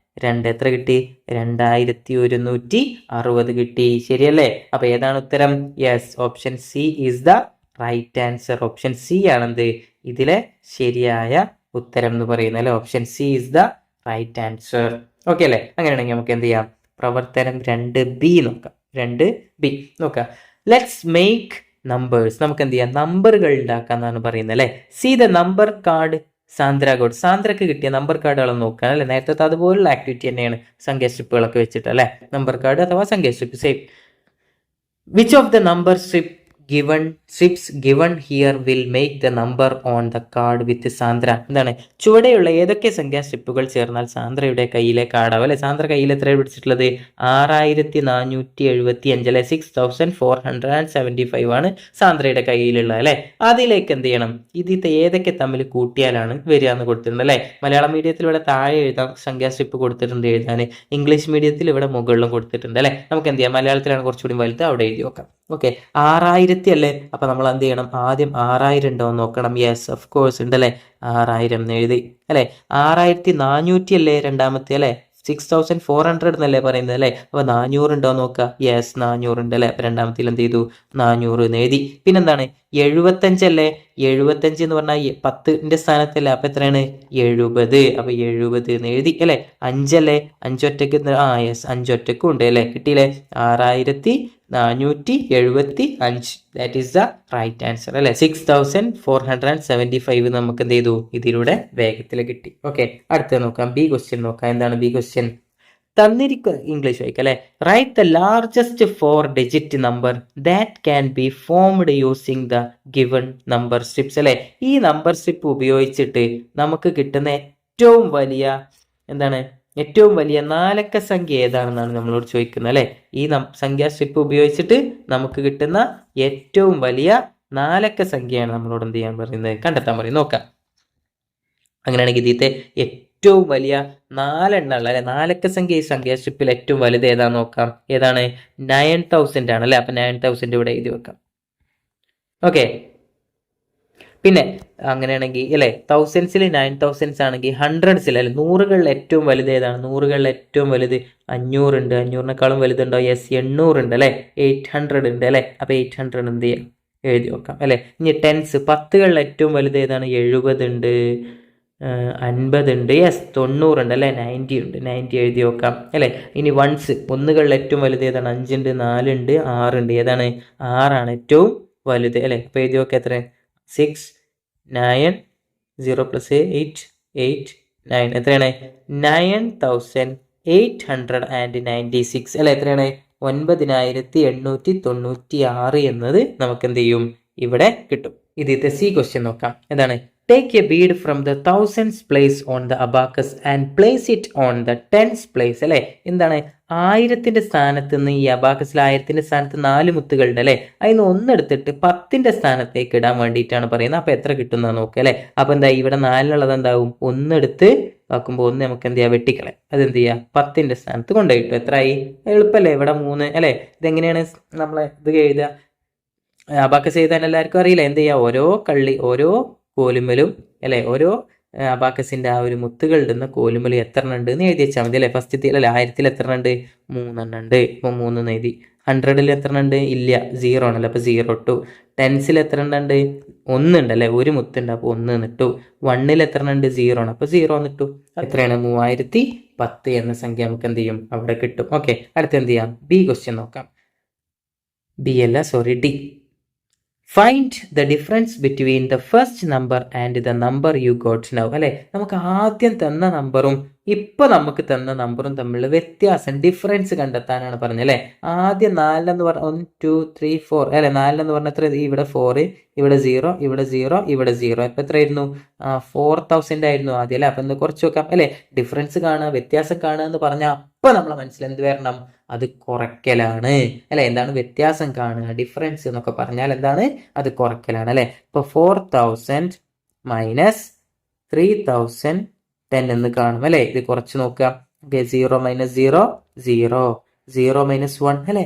2 എത്ര കിട്ടി? 2160 കിട്ടി. ശരിയല്ലേ. അപ്പൊ ഏതാണ് ഉത്തരം? Yes, option C is the right answer. Option C ആണെന്ത് ഇതിലെ ശരിയായ ഉത്തരം എന്ന് പറയുന്നത് അല്ലെ. Option C is the right answer. Okay അല്ലേ? അങ്ങനെയാണെങ്കിൽ നമുക്ക് എന്ത് ചെയ്യാം, പ്രവർത്തനം 2B നോക്കാം. 2B നോക്കാം. Let's make numbers. നമുക്ക് എന്ത് ചെയ്യാം, നമ്പറുകൾ ഉണ്ടാക്കാന്നാണ് പറയുന്നത് അല്ലെ. See the number card Sandra got. സാന്ദ്രക്ക് കിട്ടിയ നമ്പർ കാർഡുകൾ നോക്കാൻ അല്ലെ. നേരത്തെ അതുപോലുള്ള ആക്ടിവിറ്റി തന്നെയാണ്, സംഖ്യാ സ്ട്രിപ്പുകളൊക്കെ വെച്ചിട്ട് അല്ലെ. നമ്പർ കാർഡ് അഥവാ സംഖ്യാ strip same. Which of the number strips given here will make the number on the card with Sandra. എന്താണ്, ചുവടെയുള്ള ഏതൊക്കെ സംഖ്യാ സ്ട്രിപ്പുകൾ ചേർന്നാൽ സാന്ദ്രയുടെ കയ്യിലെ കാർഡാവും അല്ലെ. സാന്ദ്ര കയ്യിൽ എത്ര പിടിച്ചിട്ടുള്ളത്, 6475 അല്ലെ. 6475 ആണ് സാന്ദ്രയുടെ കയ്യിലുള്ള അല്ലെ. അതിലേക്ക് എന്ത് ചെയ്യണം, ഇതിത്തെ ഏതൊക്കെ തമ്മിൽ കൂട്ടിയാലാണ് വരിക എന്ന് കൊടുത്തിട്ടുണ്ട് അല്ലെ. മലയാളം മീഡിയത്തിൽ ഇവിടെ താഴെ എഴുതാം സംഖ്യാ സ്ട്രിപ്പ് കൊടുത്തിട്ടുണ്ട് എഴുതാൻ. ഇംഗ്ലീഷ് മീഡിയത്തിൽ ഇവിടെ മുകളിലും കൊടുത്തിട്ടുണ്ട് അല്ലെ. നമുക്ക് എന്ത് ചെയ്യാം, മലയാളത്തിലാണ് കുറച്ചുകൂടി വലുത്, അവിടെ എഴുതി നോക്കാം. ഓക്കെ, 6000 അല്ലേ. അപ്പൊ നമ്മൾ എന്ത് ചെയ്യണം, ആദ്യം 6000 ഉണ്ടോ എന്ന് നോക്കണം. യെസ്, ഓഫ് കോഴ്സ് ഉണ്ട് അല്ലെ. 6000 എന്ന് എഴുതി അല്ലെ. 6400 അല്ലേ രണ്ടാമത്തെ അല്ലെ. 6400 എന്നല്ലേ പറയുന്നത് അല്ലെ. അപ്പൊ 400 ഉണ്ടോ നോക്കുക. യെസ്, 400 ഉണ്ട് അല്ലെ. അപ്പൊ രണ്ടാമത്തിൽ എന്ത് ചെയ്തു, 400 എന്ന് എഴുതി. പിന്നെന്താണ്, 75 അല്ലേ. 75 എന്ന് പറഞ്ഞാൽ 10ന്റെ സ്ഥാനത്തല്ലേ. അപ്പൊ എത്രയാണ്, 70. അപ്പൊ 70 എന്ന് എഴുതി അല്ലെ. 5 അല്ലേ. 5 ഒറ്റക്ക് യെസ്, 5 ഒറ്റക്കും ഉണ്ട് അല്ലെ. കിട്ടിയില്ലേ, 6475. That is the right answer അല്ലെ. 6475 നമുക്ക് എന്ത് ചെയ്തു, ഇതിലൂടെ വേഗത്തിൽ കിട്ടി. ഓക്കെ, അടുത്ത നോക്കാം. ബി ക്വസ്റ്റ്യൻ നോക്കാം. എന്താണ് ബി ക്വസ്റ്റ്യൻ? തന്നിരിക്കുന്ന ഇംഗ്ലീഷ് വായിക്കാം അല്ലെ. Write the largest 4 digit number that can be formed using the given number strips അല്ലെ. ഈ നമ്പർ സ്ട്രിപ്പ് ഉപയോഗിച്ചിട്ട് നമുക്ക് കിട്ടുന്ന ഏറ്റവും വലിയ എന്താണ്, ഏറ്റവും വലിയ 4 അക്ക സംഖ്യ ഏതാണെന്നാണ് നമ്മളോട് ചോദിക്കുന്നത് അല്ലെ. ഈ സംഖ്യാ സ്ട്രിപ്പ് ഉപയോഗിച്ചിട്ട് നമുക്ക് കിട്ടുന്ന ഏറ്റവും വലിയ 4 അക്ക സംഖ്യയാണ് നമ്മളോട് എന്ത് ചെയ്യാൻ പറയുന്നത്, കണ്ടെത്താൻ പറയും. നോക്കാം. അങ്ങനെയാണെങ്കിൽ ഇതിത്തെ ഏറ്റവും വലിയ 4 എണ്ണം ഉള്ള അല്ലെ 4 അക്ക സംഖ്യ ഈ സംഖ്യാ സ്ട്രിപ്പിൽ ഏറ്റവും വലുത് ഏതാന്ന് നോക്കാം. ഏതാണ്, 9000 ആണ് അല്ലെ. അപ്പൊ 9000 ഇവിടെ എഴുതി വെക്കാം. ഓക്കെ, പിന്നെ അങ്ങനെയാണെങ്കിൽ അല്ലെ തൗസൻഡ്സിൽ 9000 ആണെങ്കിൽ ഹൺഡ്രഡ്സിൽ അല്ലെ നൂറുകളിൽ ഏറ്റവും വലുത് ഏതാണ്? നൂറുകളിൽ ഏറ്റവും വലുത് 500 ഉണ്ട്. 500-നേക്കാളും വലുതുണ്ടോ? യെസ്, 800 ഉണ്ട് അല്ലെ. 800 ഉണ്ട് അല്ലെ. അപ്പൊ 800 എന്ത് ചെയ്യാം, എഴുതി വെക്കാം അല്ലെ. ഇനി ടെൻസ്, 10കളിൽ ഏറ്റവും വലുത് ഏതാണ്? 70 ഉണ്ട്, 50 ഉണ്ട്, യെസ് 90 ഉണ്ട് അല്ലെ. 90 ഉണ്ട്, 90 എഴുതി വെക്കാം അല്ലെ. ഇനി വൺസ്, ഒന്നുകളിൽ ഏറ്റവും വലുത് ഏതാണ്? 5 ഉണ്ട്, 4 ഉണ്ട്, 6 ഉണ്ട്. ഏതാണ്? 6 ആണ് ഏറ്റവും വലുത് അല്ലെ. അപ്പൊ എഴുതി വെക്കാം എത്ര, 6 9 0 + 8 8 9 എത്രയാണ്? 9896 അല്ലെ. എത്രയാണ്? 9896 എന്നത് നമുക്ക് എന്ത് ചെയ്യും, ഇവിടെ കിട്ടും. ഇതിത്തെ സി ക്വസ്റ്റ്യൻ നോക്കാം. എന്താണ്, take a bead from the thousands place on the abacus and place it on the tens place അല്ലെ. എന്താണ്, 1000ന്റെ സ്ഥാനത്ത് നിന്ന് ഈ അബാക്കസിൽ 1000ന്റെ സ്ഥാനത്ത് 4 മുത്തുകളുണ്ട് അല്ലെ. അതിന് ഒന്നെടുത്തിട്ട് 10ന്റെ സ്ഥാനത്തേക്ക് ഇടാൻ വേണ്ടിയിട്ടാണ് പറയുന്നത്. അപ്പൊ എത്ര കിട്ടുന്ന നോക്കുക അല്ലെ. അപ്പൊ എന്താ, ഇവിടെ 4 എന്താവും, ഒന്നെടുത്ത് ആക്കുമ്പോൾ 1 നമുക്ക് എന്ത് ചെയ്യാം, വെട്ടിക്കളെ. അതെന്ത് ചെയ്യാം, 10ന്റെ സ്ഥാനത്ത് കൊണ്ടുപോയിട്ടു. എത്രയായി, എളുപ്പല്ലേ. ഇവിടെ 3 അല്ലെ. ഇതെങ്ങനെയാണ് നമ്മളെ ഇത് എഴുതുക, അബാക്കസ് എഴുതാൻ എല്ലാവർക്കും അറിയില്ല. എന്ത് ചെയ്യുക, ഓരോ കോലുമലും അല്ലെ, ഓരോ അബാക്കസിന്റെ ആ ഒരു മുത്തുകൾ ഇടുന്ന കോലുമലും എത്ര ഉണ്ട് എന്ന് എഴുതി വെച്ചാൽ മതി അല്ലെ. ഫസ്റ്റ് അല്ലെ 1000 എത്ര ഉണ്ട്, 3 ഉണ്ട്. ഇപ്പൊ 3 എഴുതി. 100 എത്ര ഉണ്ട്, ഇല്ല, 0 ആണല്ലോ. അപ്പൊ 0 ഇട്ടു. 10 എത്ര ഉണ്ട്, 1 ഉണ്ട് അല്ലെ, ഒരു മുത്തുണ്ട്, അപ്പൊ 1 ഇട്ടു. 1 എത്ര ഉണ്ട്, 0 ആണ്, അപ്പൊ 0 ഇട്ടു. എത്രയാണ്, 3010 എന്ന സംഖ്യ നമുക്ക് എന്ത് ചെയ്യും, അവിടെ കിട്ടും. ഓക്കെ, അടുത്ത് എന്ത് ചെയ്യാം, ബി ക്വസ്റ്റ്യൻ നോക്കാം. D. Find the difference between the first number and the number you got now അല്ലെ. നമുക്ക് ആദ്യം തന്ന നമ്പറും ഇപ്പൊ നമുക്ക് തന്ന നമ്പറും തമ്മിലുള്ള വ്യത്യാസം, ഡിഫറൻസ് കണ്ടെത്താനാണ് പറഞ്ഞത് അല്ലെ. ആദ്യം 4 എന്ന് പറഞ്ഞ 1 2 3 4 അല്ലെ. 4 എന്ന് പറഞ്ഞ എത്ര, ഇവിടെ 4, ഇവിടെ 0, ഇവിടെ 0, ഇവിടെ 0. ഇപ്പൊ എത്രയായിരുന്നു, 4000 ആയിരുന്നു ആദ്യം അല്ലെ. അപ്പൊ ഒന്ന് കുറച്ച് നോക്കാം അല്ലെ. ഡിഫറൻസ് കാണുക, വ്യത്യാസം കാണുക എന്ന് പറഞ്ഞാൽ അപ്പൊ നമ്മളെ മനസ്സിൽ എന്ത് വരണം, അത് കുറയ്ക്കലാണ് അല്ലെ. എന്താണ് വ്യത്യാസം കാണുക, ഡിഫറൻസ് എന്നൊക്കെ പറഞ്ഞാൽ എന്താണ്, അത് കുറയ്ക്കലാണ് അല്ലെ. ഇപ്പൊ 4000 മൈനസ് 3010 എന്ന് കാണും അല്ലെ. ഇത് കുറച്ച് നോക്കുക. 0 - 0 0, 0 - 1 അല്ലെ.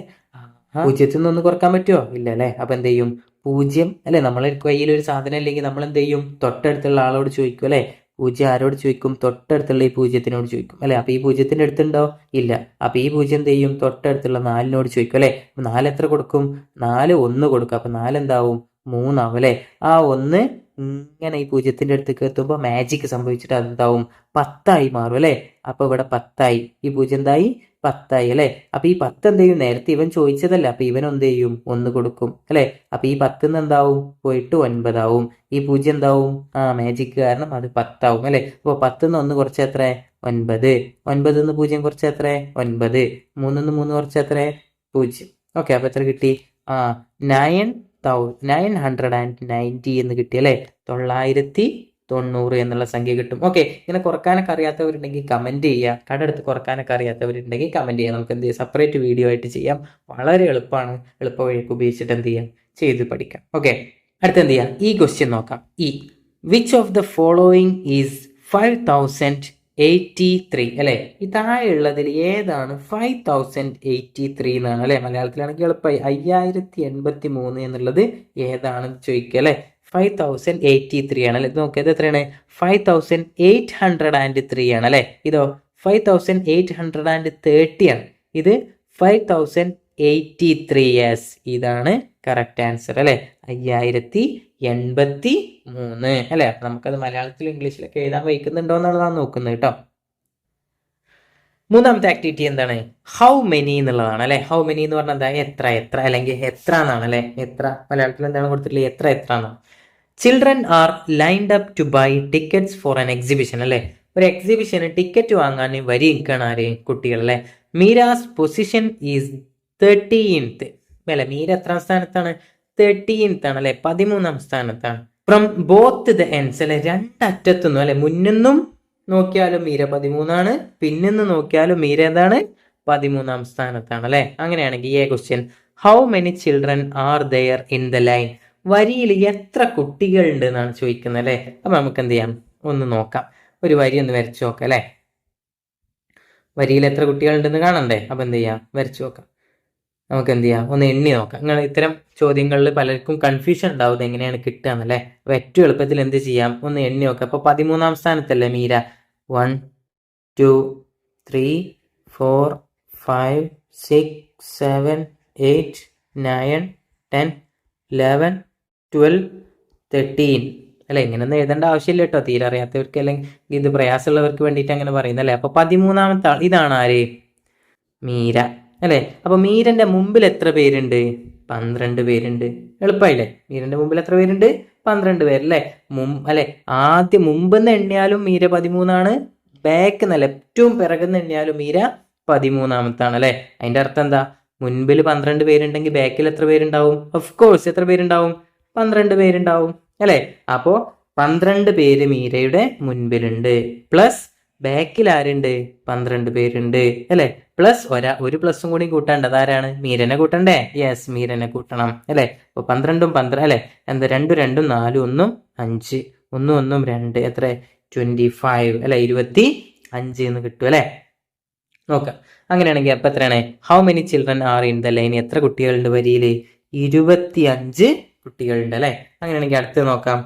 0ത്തിൽ നിന്ന് കുറക്കാൻ പറ്റുമോ, ഇല്ല അല്ലെ. അപ്പൊ എന്ത് ചെയ്യും, 0 അല്ലെ. നമ്മളെ കയ്യിൽ ഒരു സാധനം ഇല്ലെങ്കിൽ നമ്മൾ എന്ത് ചെയ്യും, തൊട്ടടുത്തുള്ള ആളോട് ചോദിക്കും അല്ലെ. 0 ആരോട് ചോദിക്കും, തൊട്ടടുത്തുള്ള ഈ 0-നോട് ചോദിക്കും അല്ലെ. അപ്പൊ ഈ 0ത്തിന്റെ അടുത്തുണ്ടോ, ഇല്ല. അപ്പൊ ഈ 0 എന്ത് ചെയ്യും, തൊട്ടടുത്തുള്ള 4-നോട് ചോദിക്കും അല്ലെ. 4 എത്ര കൊടുക്കും, 4 1 കൊടുക്കും. അപ്പൊ 4 എന്താവും, 3 അല്ലേ? ആ 1 ഇങ്ങനെ ഈ 0ന്റെ അടുത്തേക്ക് എത്തുമ്പോൾ മാജിക് സംഭവിച്ചിട്ട് അതെന്താവും 10 മാറും അല്ലേ? അപ്പൊ ഇവിടെ 10. ഈ 0 എന്തായി 10 അല്ലേ? അപ്പൊ ഈ 10 എന്ത് ചെയ്യും? നേരത്തെ ഇവൻ ചോദിച്ചതല്ല, അപ്പൊ ഇവൻ എന്ത് ചെയ്യും? 1 കൊടുക്കും അല്ലേ? അപ്പൊ ഈ 10 എന്താവും? പോയിട്ട് 9 ആവും. ഈ 0 എന്താവും? മാജിക് കാരണം അത് 10 അല്ലേ? അപ്പൊ 10 1 കുറച്ച് എത്ര? 9. 9 0 കുറച്ച് എത്ര? 9. 3 3 കുറച്ച് എത്ര? 0. ഓക്കെ, അപ്പൊ എത്ര കിട്ടി? 990 എന്ന് കിട്ടി അല്ലേ? 990 എന്നുള്ള സംഖ്യ കിട്ടും. ഓക്കെ, ഇങ്ങനെ കുറക്കാനൊക്കെ അറിയാത്തവരുണ്ടെങ്കിൽ കമന്റ് ചെയ്യുക. കടയെടുത്ത് കുറക്കാനൊക്കെ അറിയാത്തവരുണ്ടെങ്കിൽ കമന്റ് ചെയ്യാം. നമുക്ക് എന്ത് ചെയ്യാം? സെപ്പറേറ്റ് വീഡിയോ ആയിട്ട് ചെയ്യാം. വളരെ എളുപ്പമാണ്. എളുപ്പ വഴിയൊക്കെ ഉപയോഗിച്ചിട്ട് എന്ത് ചെയ്യാം? ചെയ്ത് പഠിക്കാം. ഓക്കെ, അടുത്ത എന്ത് ചെയ്യാം? ഈ ക്വസ്റ്റ്യൻ നോക്കാം. Which of the following is 5083 അല്ലെ? ഈ താഴെയുള്ളതിൽ ഏതാണ് 5083 എന്നാണ് അല്ലെ? മലയാളത്തിലാണെങ്കിൽ എളുപ്പമായി 5083 എന്നുള്ളത് ഏതാണെന്ന് ചോദിക്കുക അല്ലെ? 5083 ആണ് അല്ലെ? ഇത് നോക്കിയത് എത്രയാണ്? 5803 ആണ് അല്ലെ? ഇതോ 5830 ആണ്. ഇത് 5083. യെസ്, ഇതാണ് കറക്റ്റ് ആൻസർ അല്ലെ? 5083 അല്ലെ? അപ്പൊ നമുക്കത് മലയാളത്തിലും ഇംഗ്ലീഷിലൊക്കെ എഴുതാൻ വയ്ക്കുന്നുണ്ടോ എന്നുള്ളതാണ് നോക്കുന്നത് കേട്ടോ. മൂന്നാമത്തെ ആക്ടിവിറ്റി എന്താണ്? ഹൗ മെനി എന്നുള്ളതാണ് അല്ലെ? ഹൗ മെനി എന്ന് പറഞ്ഞാൽ എന്താ? എത്ര അല്ലെങ്കിൽ എത്ര എന്നാണ് അല്ലെ? എത്ര മലയാളത്തിൽ എന്താണ് കൊടുത്തിട്ടുള്ളത്? എത്ര എന്നാണ്. Children are lined up to buy tickets for an exhibition അല്ലെ? ഒരു എക്സിബിഷന് ടിക്കറ്റ് വാങ്ങാൻ വരി നിൽക്കുകയാണ് ആര്? കുട്ടികൾ അല്ലെ? മീരാസ് പൊസിഷൻ ഈസ് 13th അല്ലെ? മീര എത്രാം സ്ഥാനത്താണ്? 13th ആണ് അല്ലെ? 13ാം സ്ഥാനത്താണ്. ഫ്രം ബോത്ത് ദ എൻഡ്സ് അല്ലെ? രണ്ടറ്റത്തുനിന്നും അല്ലെ? മുന്നിന്നും നോക്കിയാലും മീര 13ആണ്, പിന്നിന്ന് നോക്കിയാലും മീര എന്താണ്? 13ാം സ്ഥാനത്താണ് അല്ലെ? അങ്ങനെയാണെങ്കിൽ ഈ question, how many children are there in the line? വരിയിൽ എത്ര കുട്ടികളുണ്ട് എന്നാണ് ചോദിക്കുന്നത് അല്ലെ? അപ്പൊ നമുക്ക് എന്ത് ചെയ്യാം? ഒന്ന് നോക്കാം. ഒരു വരി ഒന്ന് വരച്ചു നോക്കാം അല്ലെ? വരിയിൽ എത്ര കുട്ടികളുണ്ടെന്ന് കാണണ്ടേ? അപ്പൊ എന്ത് ചെയ്യാം? വരച്ചു നോക്കാം. നമുക്ക് എന്ത് ചെയ്യാം? ഒന്ന് എണ്ണി നോക്കാം. നിങ്ങൾ ഇത്തരം ചോദ്യങ്ങളിൽ പലർക്കും കൺഫ്യൂഷൻ ഉണ്ടാവും എങ്ങനെയാണ് കിട്ടുക എന്നല്ലേ? അപ്പൊ ഏറ്റവും എളുപ്പത്തിൽ എന്ത് ചെയ്യാം? ഒന്ന് എണ്ണി നോക്കാം. അപ്പൊ 13ാം സ്ഥാനത്തല്ലേ മീര? 1 2 3 4 5 6 7 8 9 10 11 12 13 അല്ലെ? ഇങ്ങനെയൊന്നും എഴുതേണ്ട ആവശ്യമില്ല കേട്ടോ. തീരെ അറിയാത്തവർക്ക് അല്ലെങ്കിൽ ഇത് പ്രയാസമുള്ളവർക്ക് വേണ്ടിയിട്ട് അങ്ങനെ പറയുന്നല്ലേ? അപ്പൊ 13ാമത്തെ ആൾ ഇതാണ് ആര്? മീര അല്ലെ? അപ്പൊ മീരന്റെ മുമ്പിൽ എത്ര പേരുണ്ട്? 12 പേരുണ്ട്. എളുപ്പമായില്ലേ? മീരന്റെ മുമ്പിൽ എത്ര പേരുണ്ട്? 12 പേരല്ലേ? അല്ലെ? ആദ്യം മുമ്പെന്ന് എണ്ണിയാലും മീര 13ആണ്. ബാക്ക് എന്നല്ല, ഏറ്റവും പിറകുന്ന് എണ്ണിയാലും മീര 13ാമത്താണ് അല്ലെ? അതിന്റെ അർത്ഥം എന്താ? മുൻപിൽ 12 പേരുണ്ടെങ്കിൽ ബാക്കിൽ എത്ര പേരുണ്ടാവും? ഓഫ് കോഴ്സ് എത്ര പേരുണ്ടാവും? 12 പേരുണ്ടാവും അല്ലെ? അപ്പോ 12 പേര് മീരയുടെ മുൻപിലുണ്ട്. പ്ലസ് ബാക്കിൽ ആരുണ്ട്? 12 പേരുണ്ട് അല്ലെ? പ്ലസ് ഒരു പ്ലസും കൂടി കൂട്ടാണ്ട്. അതാരാണ്? മീരനെ കൂട്ടണ്ടേ? യെസ്, മീരനെ കൂട്ടണം അല്ലെ? അപ്പൊ 12ഉം 12 അല്ലെ? എന്താ? 2 2 4 1 5 1 1 2 എത്ര? 25 അല്ലെ? 25 എന്ന് കിട്ടും അല്ലെ? നോക്കാം. അങ്ങനെയാണെങ്കിൽ അപ്പൊ എത്രയാണ്? How many children are in the line? എത്ര കുട്ടികളുണ്ട് വരിയില്? 25 കുട്ടികളുണ്ട് അല്ലെ? അങ്ങനെയാണെങ്കിൽ അടുത്ത് നോക്കാം.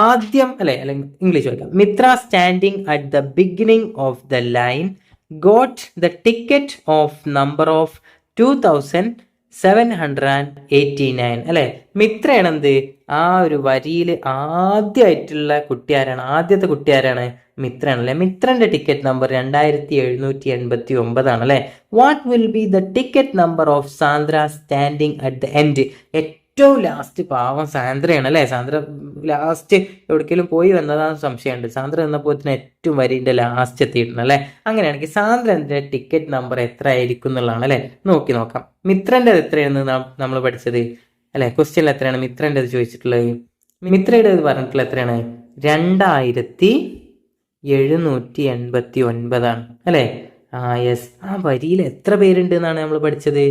ആദ്യം അല്ലെ? അല്ലെങ്കിൽ ഇംഗ്ലീഷ് നോക്കാം. Mitra standing at the beginning of the line got the ticket of number of 2789 അല്ലെ? മിത്രയാണ് എന്ത്? ആ ഒരു വരിയിൽ ആദ്യമായിട്ടുള്ള കുട്ടി ആരാണ്? ആദ്യത്തെ കുട്ടി ആരാണ്? മിത്രയാണ് അല്ലെ? മിത്രന്റെ ടിക്കറ്റ് നമ്പർ 2789 ആണ് അല്ലെ? What will be the ticket number of Sandra standing at the end? ഏറ്റവും ലാസ്റ്റ് പാവം സാന്ദ്രയാണ് അല്ലെ? സാന്ദ്ര ലാസ്റ്റ് എവിടേക്കെങ്കിലും പോയി വന്നതാണെന്ന് സംശയമുണ്ട്. സാന്ദ്ര എന്നപ്പോൾ ഏറ്റവും വരിന്റെ ലാസ്റ്റ് എത്തിയിട്ടുണ്ട് അല്ലെ? അങ്ങനെയാണെങ്കിൽ സാന്ദ്രന്റെ ടിക്കറ്റ് നമ്പർ എത്ര ആയിരിക്കും എന്നുള്ളതാണ് അല്ലെ? നോക്കാം. മിത്രന്റെ എത്രയാണ് നമ്മൾ പഠിച്ചത് അല്ലെ? ക്വസ്റ്റ്യനിൽ എത്രയാണ് മിത്രന്റെ ചോദിച്ചിട്ടുള്ളത്? മിത്രയുടെ പറഞ്ഞിട്ടുള്ള എത്രയാണ്? 2789 ആണ് അല്ലെ? യെസ്. ആ വരിയിൽ എത്ര പേരുണ്ട് എന്നാണ് നമ്മൾ പഠിച്ചത്?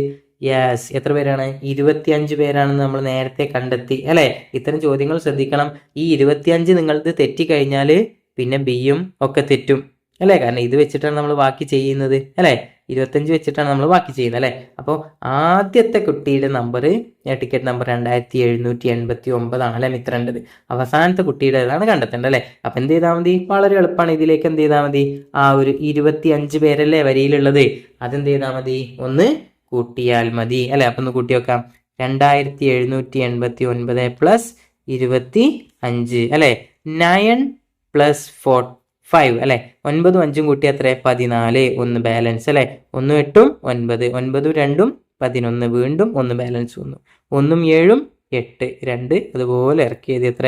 യെസ്, എത്ര പേരാണ്? 25 പേരാണെന്ന് നമ്മൾ നേരത്തെ കണ്ടെത്തി അല്ലെ? ഇത്തരം ചോദ്യങ്ങൾ ശ്രദ്ധിക്കണം. ഈ 25 നിങ്ങളത് തെറ്റിക്കഴിഞ്ഞാൽ പിന്നെ ബിയും ഒക്കെ തെറ്റും അല്ലെ? കാരണം ഇത് വെച്ചിട്ടാണ് നമ്മൾ ബാക്കി ചെയ്യുന്നത് അല്ലെ? 25 വെച്ചിട്ടാണ് നമ്മൾ ബാക്കി ചെയ്യുന്നത് അല്ലെ? അപ്പോൾ ആദ്യത്തെ കുട്ടിയുടെ നമ്പർ, ടിക്കറ്റ് നമ്പർ 2789 ആണ് അല്ലെ? മിത്രണ്ടത്. അവസാനത്തെ കുട്ടിയുടെ ഏതാണ് കണ്ടെത്തേണ്ടത് അല്ലെ? അപ്പൊ എന്ത് ചെയ്താൽ മതി? വളരെ എളുപ്പമാണ്. ഇതിലേക്ക് എന്ത് ചെയ്താൽ മതി? ആ ഒരു 25 പേരല്ലേ വരിയിലുള്ളത്, അതെന്ത് ചെയ്താൽ മതി? ഒന്ന് കൂട്ടിയാൽ മതി അല്ലെ? അപ്പൊ ഒന്ന് കൂട്ടി വെക്കാം. 2789 പ്ലസ് 25 അല്ലേ, 9 പ്ലസ് 5 അല്ലെ, 9ഉം 5ഉം കൂട്ടി എത്ര, 14, 1 ബാലൻസ് അല്ലെ, 1 8ഉം 9, 9ഉം 2ഉം 11, വീണ്ടും 1 ബാലൻസ് വന്നു, 1ഉം 7ഉം 8, 2 അതുപോലെ ഇറക്കിയത് എത്ര,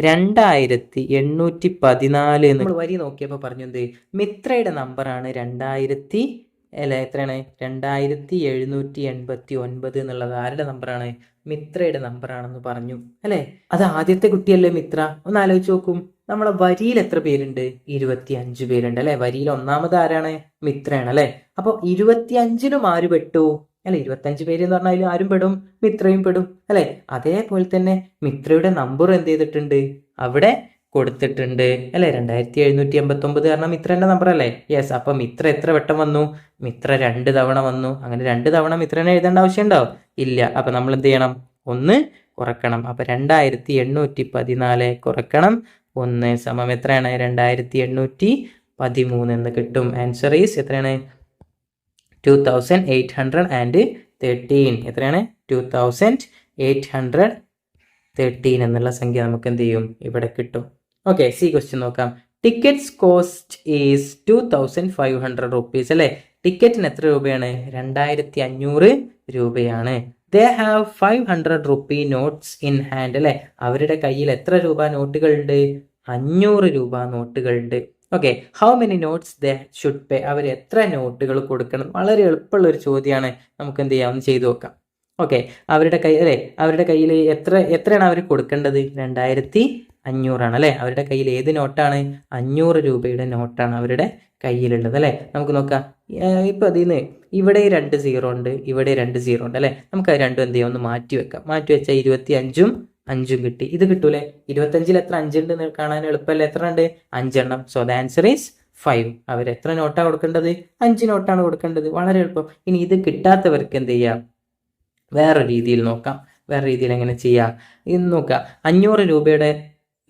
2814 എന്ന് വരി നോക്കിയപ്പോൾ പറഞ്ഞു എന്ത്, മിത്രയുടെ നമ്പറാണ് 2000 അല്ലെ, എത്രയാണ് 2789 എന്നുള്ളത് ആരുടെ നമ്പറാണ്, മിത്രയുടെ നമ്പറാണെന്ന് പറഞ്ഞു അല്ലെ. അത് ആദ്യത്തെ കുട്ടിയല്ലേ മിത്ര, ഒന്ന് ആലോചിച്ച് നോക്കും. നമ്മളെ വരിയിൽ എത്ര പേരുണ്ട്, 25 പേരുണ്ട് അല്ലെ. വരിയിൽ ഒന്നാമത് ആരാണ്, മിത്രയാണ് അല്ലെ. അപ്പൊ 25നും ആര് പെട്ടു അല്ലെ, 25 പേര് എന്ന് പറഞ്ഞാൽ ആരും പെടും, മിത്രയും പെടും അല്ലെ. അതേപോലെ തന്നെ മിത്രയുടെ നമ്പർ എന്ത് ചെയ്തിട്ടുണ്ട്, അവിടെ കൊടുത്തിട്ടുണ്ട് അല്ലെ. 2789 കാരണം മിത്രന്റെ നമ്പർ അല്ലേ. യെസ്. അപ്പൊ മിത്ര എത്ര വട്ടം വന്നു, മിത്ര 2 തവണ വന്നു. അങ്ങനെ 2 തവണ മിത്രനെ എഴുതേണ്ട ആവശ്യം ഉണ്ടാവും, ഇല്ല. അപ്പൊ നമ്മൾ എന്ത് ചെയ്യണം, 1 കുറക്കണം. അപ്പൊ 2814 കുറക്കണം 1 സമം എത്രയാണ്, 2813 എന്ന് കിട്ടും. ആൻസർ ഈസ് എത്രയാണ്, 2813. എത്രയാണ്, 2813 എന്നുള്ള സംഖ്യ നമുക്ക് എന്ത് ചെയ്യും, ഇവിടെ കിട്ടും. ഓക്കെ, സി ക്വസ്റ്റ്യൻ നോക്കാം. ടിക്കറ്റ്സ് കോസ്റ്റ് ഈസ് 2500 റുപ്പീസ് അല്ലെ. ടിക്കറ്റിന് എത്ര രൂപയാണ്, 2500 രൂപയാണ്. They have 500 rupee notes in hand അല്ലെ. അവരുടെ കയ്യിൽ എത്ര രൂപ നോട്ടുകളുണ്ട്, 500 രൂപ നോട്ടുകളുണ്ട്. Okay, how many notes they should pay, അവർ എത്ര നോട്ടുകൾ കൊടുക്കണം. വളരെ എളുപ്പമുള്ള ഒരു ചോദ്യമാണ്, നമുക്ക് എന്ത് ചെയ്യാം, ഒന്ന് ചെയ്തു നോക്കാം. ഓക്കെ, അവരുടെ കയ്യിൽ എത്രയാണ് അവർ കൊടുക്കേണ്ടത്, 2500 അല്ലെ. അവരുടെ കയ്യിൽ ഏത് നോട്ടാണ്, 500 രൂപയുടെ നോട്ടാണ് അവരുടെ കയ്യിലുള്ളത് അല്ലെ. നമുക്ക് നോക്കാം. ഇപ്പൊ അതിന്ന് ഇവിടെ 2 0 ഉണ്ട്, ഇവിടെ 2 0 ഉണ്ട് അല്ലെ. നമുക്ക് അത് രണ്ടും എന്ത് ചെയ്യാം, ഒന്ന് മാറ്റി വെക്കാം. മാറ്റി വെച്ചാൽ 25ഉം 5ഉം കിട്ടി. ഇത് കിട്ടൂലേ, 25ൽ എത്ര 5 ഉണ്ട് കാണാൻ എളുപ്പമല്ലേ. എത്ര ഉണ്ട്, 5 എണ്ണം. So the answer is 5. അവർ എത്ര നോട്ടാണ് കൊടുക്കേണ്ടത്, 5 നോട്ടാണ് കൊടുക്കേണ്ടത്. വളരെ എളുപ്പം. ഇനി ഇത് കിട്ടാത്തവർക്ക് എന്ത് ചെയ്യാം, വേറെ രീതിയിൽ നോക്കാം. വേറെ രീതിയിൽ എങ്ങനെ ചെയ്യാം, ഇന്ന് നോക്കാം. 500 രൂപയുടെ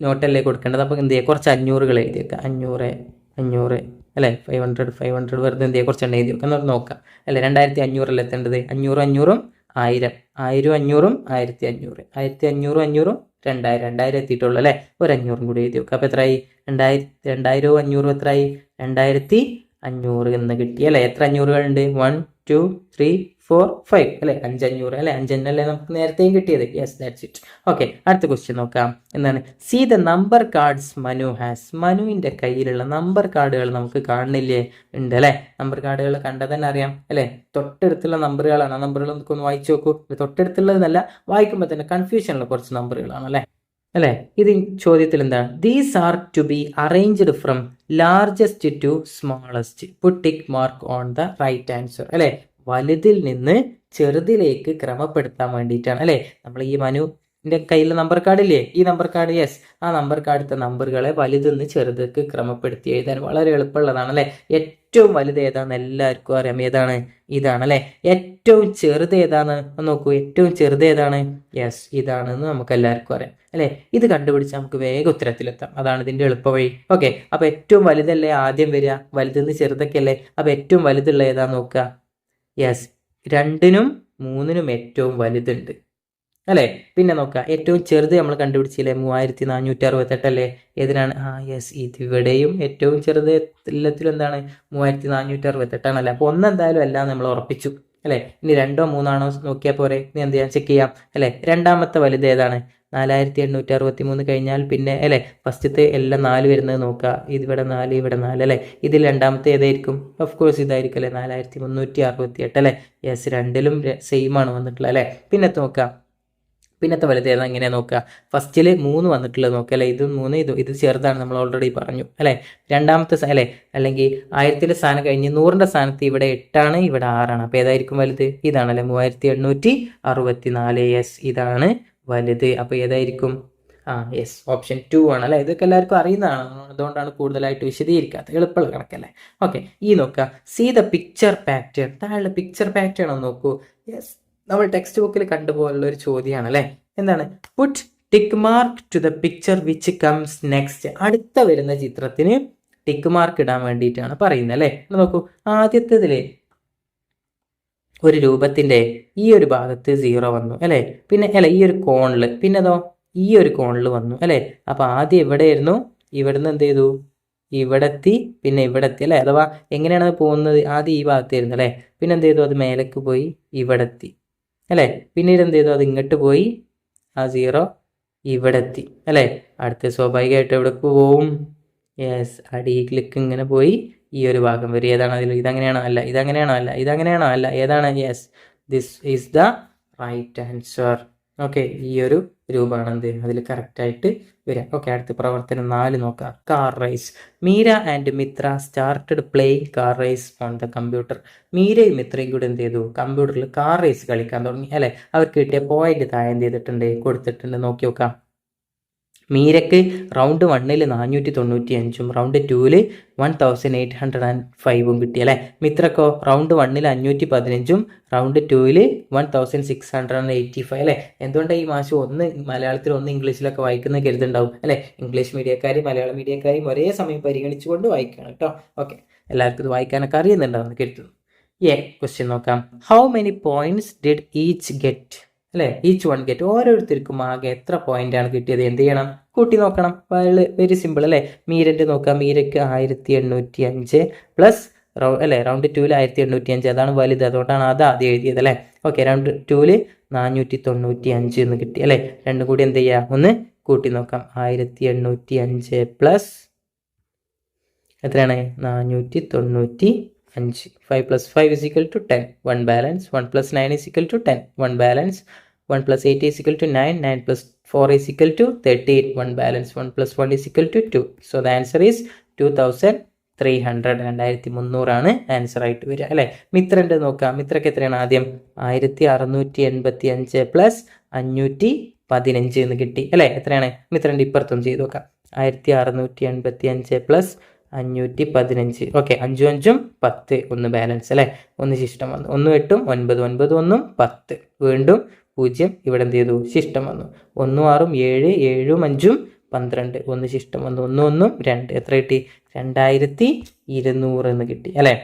നോട്ടല്ലേ കൊടുക്കേണ്ടത്. അപ്പോൾ എന്ത് ചെയ്യുക, കുറച്ച് 500കൾ എഴുതി വെക്കാം. 500 അല്ലേ, 500 വെറുതെ എന്ത് ചെയ്യുക, കുറച്ച് എണ്ണം എഴുതി വെക്കാം. എന്നൊക്കെ നോക്കാം അല്ലേ. 2500 എത്തേണ്ടത്, 500 500ഉം 1000, 1000 500ഉം 1500, 1500 500ഉം 2000 എത്തിയിട്ടുള്ളൂ അല്ലേ. ഒരു 500 കൂടി എഴുതി വെക്കാം. അപ്പോൾ എത്രയായി, 2000 500 എത്രയായി, 2500 എന്ന് കിട്ടി അല്ലേ. എത്ര 500കളുണ്ട്, 1 2 3 4 5 അല്ലെ, 500 അല്ലെ. 5 അല്ലേ നമുക്ക് നേരത്തെയും കിട്ടിയത്. Yes, that's it. ഓക്കെ, അടുത്ത ക്വസ്റ്റ്യൻ നോക്കാം. എന്താണ്, see the number cards Manu has. മനുവിന്റെ കയ്യിലുള്ള നമ്പർ കാർഡുകൾ നമുക്ക് കാണുന്നില്ലേ, ഉണ്ട് അല്ലെ. നമ്പർ കാർഡുകൾ കണ്ടാൽ തന്നെ അറിയാം അല്ലെ, തൊട്ടടുത്തുള്ള നമ്പറുകളാണ്. ആ നമ്പറുകൾ നമുക്ക് ഒന്ന് വായിച്ചു നോക്കൂ. തൊട്ടടുത്തുള്ളതെന്നല്ല, വായിക്കുമ്പോൾ തന്നെ കൺഫ്യൂഷനുള്ള കുറച്ച് നമ്പറുകളാണ് അല്ലെ. അല്ലെ, ഇത് ചോദ്യത്തിൽ എന്താണ്, these are to be arranged from largest to smallest. Put tick mark on the right answer അല്ലെ. വലുതിൽ നിന്ന് ചെറുതിലേക്ക് ക്രമപ്പെടുത്താൻ വേണ്ടിയിട്ടാണ് അല്ലെ. നമ്മൾ ഈ മനുവിന്റെ കയ്യിലെ നമ്പർ കാർഡ് ഇല്ലേ, ഈ നമ്പർ കാർഡ്, യെസ്, ആ നമ്പർ കാർഡിലത്തെ നമ്പറുകളെ വലുതിൽ നിന്ന് ചെറുതേക്ക് ക്രമപ്പെടുത്തി എഴുതാൻ വളരെ എളുപ്പമുള്ളതാണ് അല്ലെ. ഏറ്റവും വലുത് ഏതാണെന്ന് എല്ലാവർക്കും അറിയാം, ഏതാണ്, ഇതാണ് അല്ലെ. ഏറ്റവും ചെറുത് ഏതാണ് നോക്കൂ, ഏറ്റവും ചെറുത് ഏതാണ്, യെസ്, ഇതാണെന്ന് നമുക്ക് എല്ലാവർക്കും അറിയാം അല്ലെ. ഇത് കണ്ടുപിടിച്ചാൽ നമുക്ക് വേഗം ഉത്തരത്തിലെത്താം. അതാണ് ഇതിന്റെ എളുപ്പ വഴി. ഓക്കെ, അപ്പൊ ഏറ്റവും വലുതല്ലേ ആദ്യം വരിക, വലുതിൽ നിന്ന് ചെറുതൊക്കെ അല്ലേ. അപ്പൊ ഏറ്റവും വലുതുള്ള ഏതാ നോക്കുക, യെസ്, 2നും 3നും ഏറ്റവും വലുതുണ്ട് അല്ലേ. പിന്നെ നോക്കുക, ഏറ്റവും ചെറുത് നമ്മൾ കണ്ടുപിടിച്ചില്ലേ, 3468 അല്ലേ. ഏതിനാണ്, യെസ്, ഇവിടെയും ഏറ്റവും ചെറുത് എല്ലാത്തിലും എന്താണ്, 3468 ആണല്ലേ. അപ്പോൾ ഒന്നെന്തായാലും എല്ലാം നമ്മൾ ഉറപ്പിച്ചു അല്ലേ. ഇനി 2ഓ 3ആണോ നോക്കിയാൽ പോരെ. ഇനി എന്ത് ചെയ്യാം, ചെക്ക് ചെയ്യാം അല്ലേ. രണ്ടാമത്തെ വലുത് ഏതാണ്, 4863 കഴിഞ്ഞാൽ പിന്നെ അല്ലേ ഫസ്റ്റത്തെ എല്ലാം 4 വരുന്നത് നോക്കുക. ഇവിടെ 4, ഇവിടെ 4 അല്ലേ. ഇതിൽ രണ്ടാമത്തെ ഏതായിരിക്കും, ഓഫ് കോഴ്സ് ഇതായിരിക്കും അല്ലേ, 4368 അല്ലേ. യെസ്, രണ്ടിലും സെയിം ആണ് വന്നിട്ടുള്ളത് അല്ലേ. പിന്നത്തെ നോക്കുക, പിന്നത്തെ വലുത് ഏതാ, എങ്ങനെയാ നോക്കുക, ഫസ്റ്റിൽ 3 വന്നിട്ടുള്ളത് നോക്കുക അല്ലേ. ഇത് 3, ഇത് ചെറുതാണ്, നമ്മൾ ഓൾറെഡി പറഞ്ഞു അല്ലേ. രണ്ടാമത്തെ അല്ലേ, അല്ലെങ്കിൽ 1000ന്റെ സ്ഥാനം കഴിഞ്ഞ് 100ന്റെ സ്ഥാനത്ത് ഇവിടെ 8 ആണ്, ഇവിടെ 6 ആണ്. അപ്പോൾ ഏതായിരിക്കും വലുത്, ഇതാണല്ലേ, 3864. യെസ്, ഇതാണ് വലുത്. അപ്പോൾ ഏതായിരിക്കും, യെസ്, ഓപ്ഷൻ 2 ആണ് അല്ലേ. ഇതൊക്കെ എല്ലാവർക്കും അറിയുന്നതാണ്, അതുകൊണ്ടാണ് കൂടുതലായിട്ട് വിശദീകരിക്കാത്തത്, എളുപ്പമുള്ള കണക്കല്ലേ. ഓക്കെ, ഈ നോക്കുക, സീ ദ പിക്ചർ പാറ്റേൺ. താഴെ പിക്ചർ പാറ്റേൺ ഒന്ന് നോക്കൂ. യെസ്, നമ്മൾ ടെക്സ്റ്റ് ബുക്കിൽ കണ്ടുപോലുള്ള ഒരു ചോദ്യമാണ് അല്ലേ. എന്താണ്, put tick mark to the picture which comes next. അടുത്ത വരുന്ന ചിത്രത്തിന് ടിക്ക് മാർക്ക് ഇടാൻ വേണ്ടിയിട്ടാണ് പറയുന്നത് അല്ലേ. നോക്കൂ, ആദ്യത്തേതില് ഒരു രൂപത്തിൻ്റെ ഈ ഒരു ഭാഗത്ത് 0 വന്നു അല്ലേ, പിന്നെ അല്ല ഈ ഒരു കോണിൽ, പിന്നെ അതോ ഈ ഒരു കോണിൽ വന്നു അല്ലേ. അപ്പോൾ ആദ്യം എവിടെയായിരുന്നു, ഇവിടുന്ന് എന്ത് ചെയ്തു, ഇവിടെ എത്തി, പിന്നെ ഇവിടെ എത്തി അല്ലേ. അഥവാ എങ്ങനെയാണ് അത് പോകുന്നത്, ആദ്യം ഈ ഭാഗത്തായിരുന്നു അല്ലേ, പിന്നെ എന്ത് ചെയ്തു, അത് മേലേക്ക് പോയി ഇവിടെ എത്തി അല്ലേ, പിന്നീട് എന്ത് ചെയ്തു, അത് ഇങ്ങോട്ട് പോയി, ആ 0 ഇവിടെ എത്തി അല്ലേ. അടുത്ത് സ്വാഭാവികമായിട്ട് എവിടേക്ക് പോവും, യെസ് അടിയിലേക്ക് ഇങ്ങനെ പോയി ഈ ഒരു ഭാഗം വരും. ഏതാണ് അതിൽ, ഇതങ്ങനെയാണോ അല്ല, ഇതങ്ങനെയാണോ അല്ല, ഇതങ്ങനെയാണോ അല്ല, ഏതാണ്, yes this is the right answer. Okay, ഈ ഒരു രൂപമാണ് എന്ത് അതിൽ കറക്റ്റായിട്ട് വരിക. ഓക്കെ, അടുത്ത പ്രവർത്തനം 4 നോക്കാം. Car race. Meera and Mitra started playing car race on the computer. മീരയും മിത്രയും കൂടെ എന്ത് ചെയ്തു, കമ്പ്യൂട്ടറിൽ കാർ റേസ് കളിക്കാൻ തുടങ്ങി അല്ലേ. അവർക്ക് കിട്ടിയ പോയിന്റ് താഴെ എന്ത് ചെയ്തിട്ടുണ്ട്, കൊടുത്തിട്ടുണ്ട്. നോക്കി നോക്കാം. മീരക്ക് റൗണ്ട് 1 495 റൗണ്ട് 2 1805 കിട്ടി അല്ലേ. മിത്രക്കോ റൗണ്ട് 1 515 റൗണ്ട് 2 1685 അല്ലേ. എന്തുകൊണ്ടാണ് ഈ മാഷ് ഒന്ന് മലയാളത്തിൽ ഒന്ന് ഇംഗ്ലീഷിലൊക്കെ വായിക്കുന്ന കരുതുണ്ടാവും അല്ലേ. ഇംഗ്ലീഷ് മീഡിയക്കാരും മലയാളം മീഡിയക്കാരും ഒരേ സമയം പരിഗണിച്ചുകൊണ്ട് വായിക്കണം കേട്ടോ. ഓക്കെ, എല്ലാവർക്കും ഇത് വായിക്കാനൊക്കെ അറിയുന്നുണ്ടാവും കരുതുന്നു. ക്വസ്റ്റ്യൻ നോക്കാം. How many points did each get അല്ലേ, ഈച്ച് വൺ ഗെറ്റ്, ഓരോരുത്തർക്കും ആകെ എത്ര പോയിന്റ് ആണ് കിട്ടിയത്, എന്ത് ചെയ്യണം, കൂട്ടി നോക്കണം. വെരി സിമ്പിൾ അല്ലേ. മീരൻ്റെ നോക്കാം. മീരക്ക് 1805 പ്ലസ് അല്ലേ റൗണ്ട് 2 1805, അതാണ് വലുത്, അതുകൊണ്ടാണ് അത് ആദ്യം എഴുതിയത് അല്ലേ. ഓക്കെ, റൗണ്ട് 2 495 എന്ന് കിട്ടി അല്ലേ. രണ്ടും കൂടി എന്ത് ചെയ്യുക, ഒന്ന് കൂട്ടി നോക്കാം. 1805 പ്ലസ് എത്രയാണ്, 495. 5 plus 5 is equal to 10. 1 balance. 1 plus 9 is equal to 10. 1 balance. 1 plus 8 is equal to 9. 9 plus 4 is equal to 13. 1 balance. 1 plus 1 is equal to 2. So the answer is 2300. 2300 ആണ് ആൻസർ ആയിട്ട് വരിക അല്ലേ. മിത്രൻ്റെ നോക്കാം. മിത്രക്ക് എത്രയാണ്, ആദ്യം 1685 പ്ലസ് 515 എന്ന് കിട്ടി അല്ലേ. എത്രയാണ് മിത്രൻ്റെ, ഇപ്പുറത്തും ചെയ്ത് നോക്കാം. 1685 പ്ലസ് 515. ഓക്കെ, 5 5 10, 1 ബാലൻസ് അല്ലേ. 1 ശിഷ്ടം വന്നു. 1 8 9 9 1 10, വീണ്ടും 0 ഇവിടെ എന്ത് ചെയ്തു, ശിഷ്ടം വന്നു. 1 6 7 7 5 12, 1 ശിഷ്ടം വന്നു. 1 1 2, എത്ര കിട്ടി, 2200 എന്ന് കിട്ടി അല്ലേ.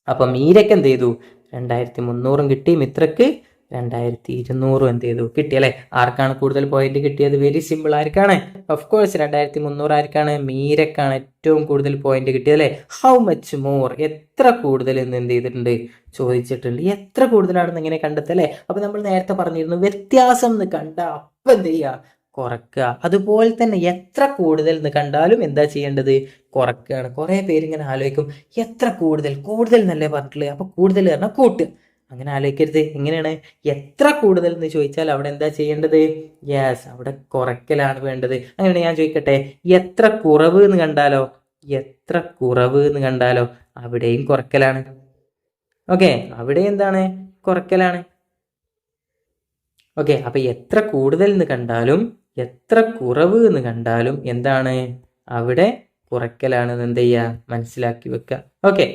അപ്പം മീരക്ക് എന്ത് ചെയ്തു, 2300 കിട്ടി. മിത്രക്ക് 2200 എന്ത് ചെയ്തു, കിട്ടി അല്ലേ. ആർക്കാണ് കൂടുതൽ പോയിന്റ് കിട്ടിയത്, വെരി സിമ്പിൾ. ആർക്കാണ്, ഓഫ് കോഴ്സ് 2300 ആർക്കാണ്, മീരക്കാണ് ഏറ്റവും കൂടുതൽ പോയിന്റ് കിട്ടിയത് അല്ലേ. ഹൗ മച്ച് മോർ, എത്ര കൂടുതൽ എന്ന് എന്ത് ചെയ്തിട്ടുണ്ട്, ചോദിച്ചിട്ടുണ്ട്. എത്ര കൂടുതലാണെന്ന് എങ്ങനെ കണ്ടെത്തല്ലേ. അപ്പൊ നമ്മൾ നേരത്തെ പറഞ്ഞിരുന്നു, വ്യത്യാസം എന്ന് കണ്ട അപ്പം എന്ത് ചെയ്യുക, കുറക്കുക. അതുപോലെ തന്നെ എത്ര കൂടുതൽ എന്ന് കണ്ടാലും എന്താ ചെയ്യേണ്ടത്, കുറക്കുകയാണ്. കുറെ പേര് ഇങ്ങനെ ആലോചിക്കും, എത്ര കൂടുതൽ, കൂടുതൽ എന്നല്ലേ പറഞ്ഞിട്ടുള്ളത്, അപ്പൊ കൂടുതൽ പറഞ്ഞാൽ കൂട്ടുക. അങ്ങനെ ആലോചിക്കരുത്. എങ്ങനെയാണ്, എത്ര കൂടുതൽ എന്ന് ചോദിച്ചാൽ അവിടെ എന്താ ചെയ്യേണ്ടത്, യെസ് അവിടെ കുറയ്ക്കലാണ് വേണ്ടത്. അങ്ങനെ ഞാൻ ചോദിക്കട്ടെ, എത്ര കുറവ് എന്ന് കണ്ടാലോ, എത്ര കുറവ് എന്ന് കണ്ടാലോ അവിടെയും കുറയ്ക്കലാണ്. ഓക്കെ, അവിടെ എന്താണ്, കുറയ്ക്കലാണ്. ഓക്കെ, അപ്പൊ എത്ര കൂടുതൽ എന്ന് കണ്ടാലും എത്ര കുറവ് എന്ന് കണ്ടാലും എന്താണ്, അവിടെ കുറയ്ക്കലാണെന്ന് എന്ത് ചെയ്യുക, മനസ്സിലാക്കി വെക്കുക. ഓക്കെ,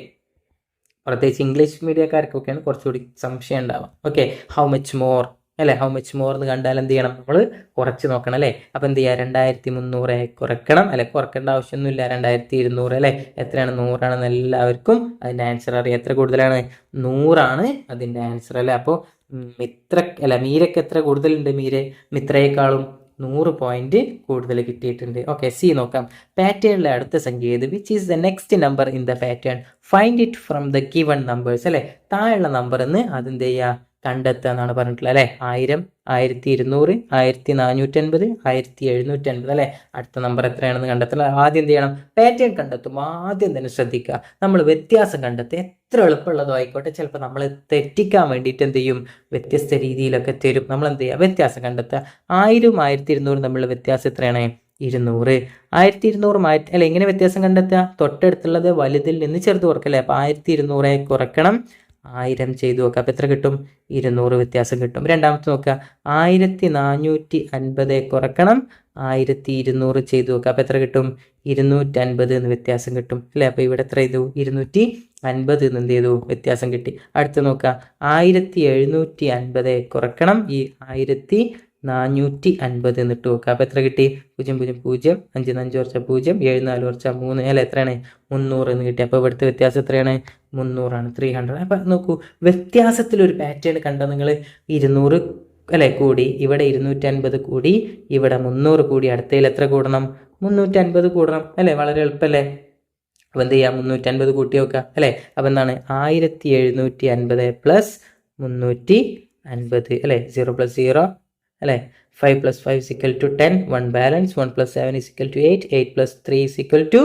പ്രത്യേകിച്ച് ഇംഗ്ലീഷ് മീഡിയക്കാർക്കൊക്കെയാണ് കുറച്ചുകൂടി സംശയം ഉണ്ടാവാം. ഓക്കെ, ഹൗ മച്ച് മോർ അല്ലേ, ഹൗ മച്ച് മോർ എന്ന് കണ്ടാൽ എന്ത് ചെയ്യണം, നമ്മൾ കുറച്ച് നോക്കണം അല്ലേ. അപ്പം എന്ത് ചെയ്യുക, 2300 കുറയ്ക്കണം അല്ലെ, കുറക്കേണ്ട ആവശ്യമൊന്നുമില്ല. 2200 അല്ലേ, എത്രയാണ്, 100 എല്ലാവർക്കും അതിൻ്റെ ആൻസർ അറിയാം. എത്ര കൂടുതലാണ്, 100 അതിൻ്റെ ആൻസർ അല്ലേ. അപ്പോൾ മീരക്ക് എത്ര കൂടുതലുണ്ട്, മിത്രയെക്കാളും 100 പോയിന്റ് കൂടുതൽ കിട്ടിയിട്ടുണ്ട്. ഓക്കെ, സി നോക്കാം. പാറ്റേണിലെ അടുത്ത സംഖ്യ ഏത്, which is the next number in the pattern, find it from the given numbers അല്ലെ. താഴെയുള്ള നമ്പർ എന്ന് അതെന്ത് ചെയ്യുക, കണ്ടെത്തുക എന്നാണ് പറഞ്ഞിട്ടുള്ളത് അല്ലേ. 1000, 1200, 1450, 1750 അല്ലേ. അടുത്ത നമ്പർ എത്രയാണെന്ന് കണ്ടെത്തുക. ആദ്യം എന്ത് ചെയ്യണം, പാറ്റേൺ കണ്ടെത്തും ആദ്യം തന്നെ ശ്രദ്ധിക്കുക. നമ്മൾ വ്യത്യാസം കണ്ടെത്തുക, എത്ര എളുപ്പമുള്ളതോ ആയിക്കോട്ടെ, ചിലപ്പോൾ നമ്മൾ തെറ്റിക്കാൻ വേണ്ടിയിട്ട് എന്ത് ചെയ്യും, വ്യത്യസ്ത രീതിയിലൊക്കെ തരും. നമ്മൾ എന്ത് ചെയ്യുക, വ്യത്യാസം കണ്ടെത്തുക. 1000 1200 തമ്മിലുള്ള വ്യത്യാസം എത്രയാണ്, 200. 1200 അല്ലെ, എങ്ങനെ വ്യത്യാസം കണ്ടെത്തുക, തൊട്ടടുത്തുള്ളത് വലുതിൽ നിന്ന് ചെറുത് കുറക്കല്ലേ. അപ്പോൾ 1200 കുറക്കണം 1000 ചെയ്തു നോക്കുക. അപ്പോൾ എത്ര കിട്ടും, 200 വ്യത്യാസം കിട്ടും. രണ്ടാമത്തെ നോക്കുക, 1450 കുറക്കണം 1200 ചെയ്തു നോക്കുക. അപ്പോൾ എത്ര കിട്ടും, 250 എന്ന് വ്യത്യാസം കിട്ടും അല്ലേ. അപ്പോൾ ഇവിടെ എത്ര ചെയ്തു, 250 എന്ന് എന്ത് ചെയ്തു, വ്യത്യാസം കിട്ടി. അടുത്ത് നോക്കുക, 1750 കുറക്കണം ഈ 1450 450 എന്നിട്ട് നോക്കുക. അപ്പോൾ എത്ര കിട്ടി? 0 0 0 5 5 കുറച്ച 0 7 4 കുറച്ച 3 അല്ല എത്രയാണ്? 300 എന്ന് കിട്ടി. അപ്പോൾ ഇവിടുത്തെ വ്യത്യാസം എത്രയാണ്? 300ആണ്, 300. അപ്പം നോക്കൂ, വ്യത്യാസത്തിലൊരു പാറ്റേൺ കണ്ടോ നിങ്ങൾ? 200 അല്ലേ കൂടി, ഇവിടെ 250 കൂടി, ഇവിടെ 300 കൂടി, അടുത്തതിൽ എത്ര കൂടണം? 350 കൂടണം അല്ലേ? വളരെ എളുപ്പമല്ലേ? അപ്പോൾ എന്ത് ചെയ്യാം? 350 കൂട്ടി വെക്കുക അല്ലേ? അപ്പോൾ എന്താണ്? 1750 പ്ലസ് 350 അല്ലേ? 0 പ്ലസ് 0 അല്ലേ? 5 plus 5 is equal to 10, 1 balance, 1 plus 7 is equal to 8, 8 plus 3 is equal to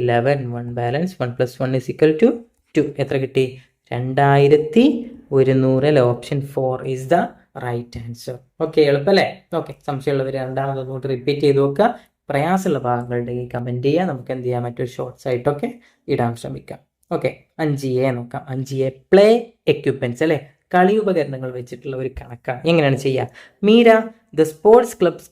11, 1 balance, 1 plus 1 is equal to 2. എത്ര കിട്ടി? 2100 അല്ലേ? Option 4 is the right answer. Okay, എളുപ്പമല്ലേ? ഓക്കെ, സംശയമുള്ളവർ രണ്ടാമതൊന്നുകൂടി റിപ്പീറ്റ് ചെയ്ത് നോക്കുക. പ്രയാസമുള്ള ഭാഗങ്ങളുണ്ടെങ്കിൽ കമൻറ്റ് ചെയ്യുക. നമുക്ക് എന്ത് ചെയ്യാം? മറ്റൊരു ഷോർട്സ് ആയിട്ടൊക്കെ ഇടാൻ ശ്രമിക്കാം. ഓക്കെ, 5A നോക്കാം. 5A പ്ലേ എക്യുപ്മെൻറ്റ്സ് അല്ലേ? കളി ഉപകരണങ്ങൾ വെച്ചിട്ടുള്ള ഒരു കണക്കാണ്. എങ്ങനെയാണ് ചെയ്യുക? Meera the sports club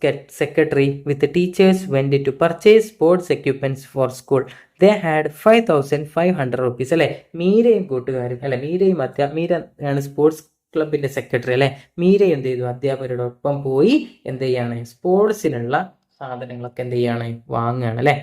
secretary with teachers went to purchase sports equipments for school. They had 5500 rupees അല്ലേ? മീരയും കൂട്ടുകാരും അല്ലെ? മീര ആണ് സ്പോർട്സ് ക്ലബിന്റെ സെക്രട്ടറി അല്ലെ? മീര എന്ത് ചെയ്തു? അധ്യാപകരോടൊപ്പം പോയി എന്ത് ചെയ്യാണ്? സ്പോർട്സിനുള്ള സാധനങ്ങളൊക്കെ എന്ത് ചെയ്യാണ്? വാങ്ങുകയാണ് അല്ലെ?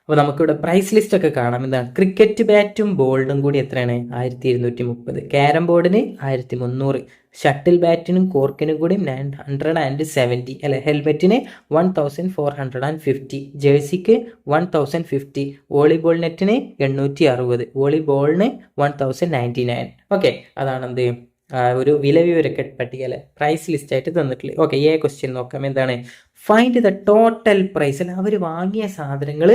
അപ്പോൾ നമുക്കിവിടെ പ്രൈസ് ലിസ്റ്റ് ഒക്കെ കാണാം. എന്താണ്? ക്രിക്കറ്റ് ബാറ്റും ബോളിനും കൂടി എത്രയാണ്? 1230. ക്യാരം ബോർഡിന് 1300. ഷട്ടിൽ ബാറ്റിനും കോർക്കിനും കൂടി 970 അല്ലെ? ഹെൽമെറ്റിന് 1450. ജേഴ്സിക്ക് 1050. വോളിബോൾ നെറ്റിന് 860. വോളിബോളിന് 1099. ഓക്കെ, അതാണ് എന്ത് ഒരു വില വിവരക്കെ പട്ടിക അല്ലെ? പ്രൈസ് ലിസ്റ്റ് ആയിട്ട് തന്നിട്ടുള്ളത്. ഓക്കെ, ഈ ക്വസ്റ്റ്യൻ നോക്കാം. എന്താണ്? ഫൈൻഡ് ദ ടോട്ടൽ പ്രൈസ് അല്ലെ? അവർ വാങ്ങിയ സാധനങ്ങൾ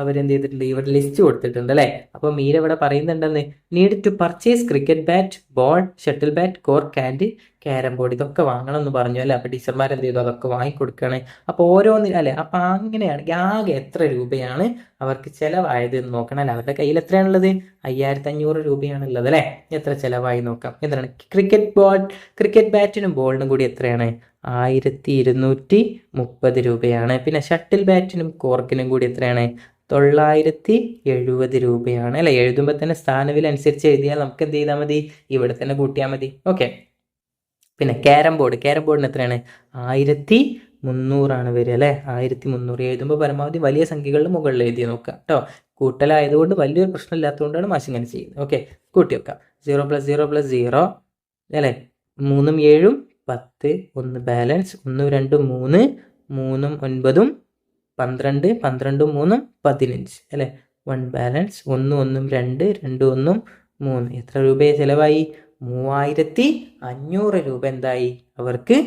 അവരെന്ത് ചെയ്തിട്ടുണ്ട്? ഇവിടെ ലിസ്റ്റ് കൊടുത്തിട്ടുണ്ട് അല്ലേ? അപ്പോൾ മീര ഇവിടെ പറയുന്നുണ്ടെന്ന്, need to purchase cricket bat, ball, shuttle bat, cork and carrom board, ഇതൊക്കെ വാങ്ങണം എന്ന് പറഞ്ഞു അല്ലേ? അപ്പോൾ ടീച്ചർമാർ എന്ത് ചെയ്തു? അതൊക്കെ വാങ്ങിക്കൊടുക്കുകയാണ്. അപ്പോൾ ഓരോന്നിനും അല്ലേ? അപ്പോൾ അങ്ങനെയാണെങ്കിൽ ആകെ എത്ര രൂപയാണ് അവർക്ക് ചിലവായത് എന്ന് നോക്കണം അല്ലേ? അവരുടെ കയ്യിൽ എത്രയാണുള്ളത്? 5500 രൂപയാണുള്ളത് അല്ലേ? എത്ര ചിലവായി നോക്കാം. എന്താണ്? ക്രിക്കറ്റ് ബാറ്റിനും ബോളിനും കൂടി എത്രയാണ്? 1230 രൂപയാണ്. പിന്നെ ഷട്ടിൽ ബാറ്റിനും കോർക്കിനും കൂടി എത്രയാണ്? 970 രൂപയാണ് അല്ലെ? എഴുതുമ്പോൾ തന്നെ സ്ഥാനവില അനുസരിച്ച് എഴുതിയാൽ നമുക്ക് എന്ത് ചെയ്താൽ മതി? ഇവിടെ തന്നെ കൂട്ടിയാൽ മതി. ഓക്കെ, പിന്നെ ക്യാരം ബോർഡിന് എത്രയാണ്? 1300 വരിക അല്ലേ? 1300 എഴുതുമ്പോൾ പരമാവധി വലിയ സംഖ്യകളുടെ മുകളിൽ എഴുതി നോക്കുക കേട്ടോ. കൂട്ടലായതുകൊണ്ട് വലിയൊരു പ്രശ്നം ഇല്ലാത്തതുകൊണ്ടാണ് മാഷ് ഇങ്ങനെ ചെയ്യുന്നത്. ഓക്കെ, കൂട്ടി വെക്കാം. 0 + 0 + 0 അല്ലേ? 3 7 10, 1 ബാലൻസ്, 1 2 3, 3 9 12, 12 3 15 അല്ലേ? 1 ബാലൻസ്, 1 1 2, 2 1 3. എത്ര രൂപയെ ചിലവായി? 3500 രൂപ എന്തായി? അവർക്ക്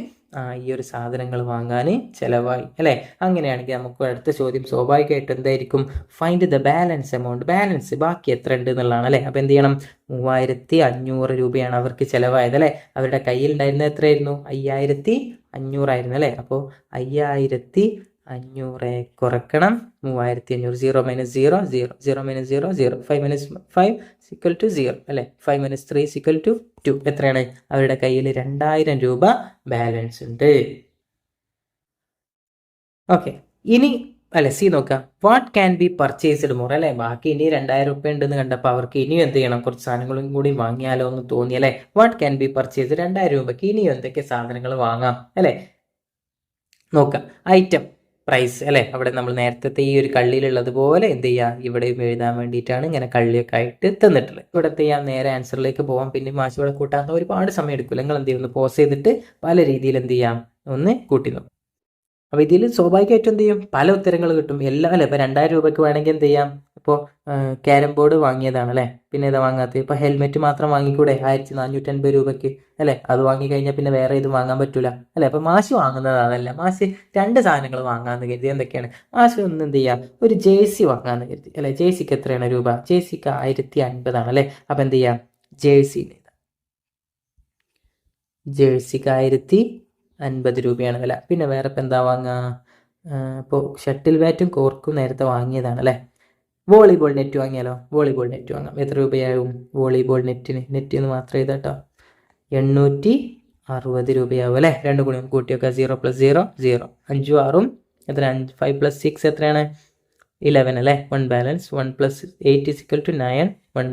ഈ ഒരു സാധനങ്ങൾ വാങ്ങാൻ ചിലവായി അല്ലേ? അങ്ങനെയാണെങ്കിൽ നമുക്ക് അടുത്ത ചോദ്യം സ്വാഭാവികമായിട്ട് എന്തായിരിക്കും? Find the balance amount. Balance ബാക്കി എത്ര ഉണ്ട് എന്നുള്ളതാണ് അല്ലേ? അപ്പോൾ എന്ത് ചെയ്യണം? 3500 രൂപയാണ് അവർക്ക് ചിലവായത് അല്ലേ? അവരുടെ കയ്യിൽ ഉണ്ടായിരുന്നത് എത്രയായിരുന്നു? 5500 ആയിരുന്നു അല്ലേ? അപ്പോൾ 5500 കുറക്കണം 3500. 0 - 0 0, 0 - 0 0, 5 - 5 = 0 അല്ലേ? 5 - 3 = 2. എത്രയാണ്? അവരുടെ കയ്യിൽ 2000 രൂപ ബാലൻസ് ഉണ്ട്. ഓക്കെ, ഇനി അല്ലെ സി നോക്കാം. What can be purchased more അല്ലെ? ബാക്കി ഇനി 2000 രൂപ ഉണ്ടെന്ന് കണ്ടപ്പോൾ അവർക്ക് ഇനിയും എന്ത് ചെയ്യണം? കുറച്ച് സാധനങ്ങളും കൂടി വാങ്ങിയാലോ എന്ന് തോന്നി അല്ലെ? What can be purchased? 2000 രൂപയ്ക്ക് ഇനിയും എന്തൊക്കെ സാധനങ്ങൾ വാങ്ങാം അല്ലെ? നോക്കാം. ഐറ്റം, പ്രൈസ് അല്ലെ? അവിടെ നമ്മൾ നേരത്തെ ഈ ഒരു കള്ളിയിലുള്ളത് പോലെ എന്ത് ചെയ്യുക? ഇവിടെയും എഴുതാൻ വേണ്ടിയിട്ടാണ് ഇങ്ങനെ കള്ളിയൊക്കെ ആയിട്ട് തന്നിട്ടുള്ളത്. ഇവിടെ ചെയ്യാം, നേരെ ആൻസറിലേക്ക് പോകാം. പിന്നെ മാഷ് ഇവിടെ കൂട്ടാൻ ഒരുപാട് സമയം എടുക്കില്ല. നിങ്ങൾ എന്ത് ചെയ്യും? ഒന്ന് പോസ് ചെയ്തിട്ട് പല രീതിയിൽ എന്ത് ചെയ്യാം? ഒന്ന് കൂട്ടി നോക്കാം. അപ്പോൾ ഇതിൽ സ്വാഭാവികമായിട്ടും എന്ത് ചെയ്യും? പല ഉത്തരങ്ങൾ കിട്ടും. എല്ലാം അല്ലേ? ഇപ്പോൾ 2000 രൂപയ്ക്ക് വേണമെങ്കിൽ എന്ത് ചെയ്യാം? ഇപ്പോൾ ക്യാരം ബോർഡ് വാങ്ങിയതാണ് അല്ലേ? പിന്നെ ഇത് വാങ്ങാത്തത്. ഇപ്പോൾ ഹെൽമെറ്റ് മാത്രം വാങ്ങിക്കൂടെ? 1450 രൂപയ്ക്ക് അല്ലേ? അത് വാങ്ങിക്കഴിഞ്ഞാൽ പിന്നെ വേറെ ഇത് വാങ്ങാൻ പറ്റൂല അല്ലേ? അപ്പോൾ മാഷ് വാങ്ങുന്നത് അതല്ല. മാഷ് 2 സാധനങ്ങൾ വാങ്ങാമെന്ന് കരുതി. എന്തൊക്കെയാണ്? മാഷ് ഒന്ന് എന്ത് ചെയ്യുക? ഒരു ജേഴ്സി വാങ്ങാമെന്ന് കരുതി അല്ലേ? ജേഴ്സിക്ക് എത്രയാണ് രൂപ? ജേഴ്സിക്ക് 1050 അല്ലേ? അപ്പോൾ എന്ത് ചെയ്യാം? ജേഴ്സിക്ക് 1050 രൂപയാണ് വില. പിന്നെ വേറെ ഇപ്പം എന്താ വാങ്ങുക? ഇപ്പോൾ ഷട്ടിൽ ബാറ്റും കോർക്കും നേരത്തെ വാങ്ങിയതാണ് അല്ലേ? വോളിബോൾ നെറ്റ് വാങ്ങിയാലോ? വോളിബോൾ നെറ്റ് വാങ്ങാം. എത്ര രൂപയാവും വോളിബോൾ നെറ്റിന്? നെറ്റിന് മാത്രം ചെയ്താൽ കേട്ടോ 860 രൂപയാവും അല്ലേ? 2 കൂടി കൂട്ടി വെക്കുക. 0 + 0 0, 5 6 എത്ര? 5 + 6 എത്രയാണ്? 11 അല്ലേ? 1 ബാലൻസ്, 1 + 8 = 9, 1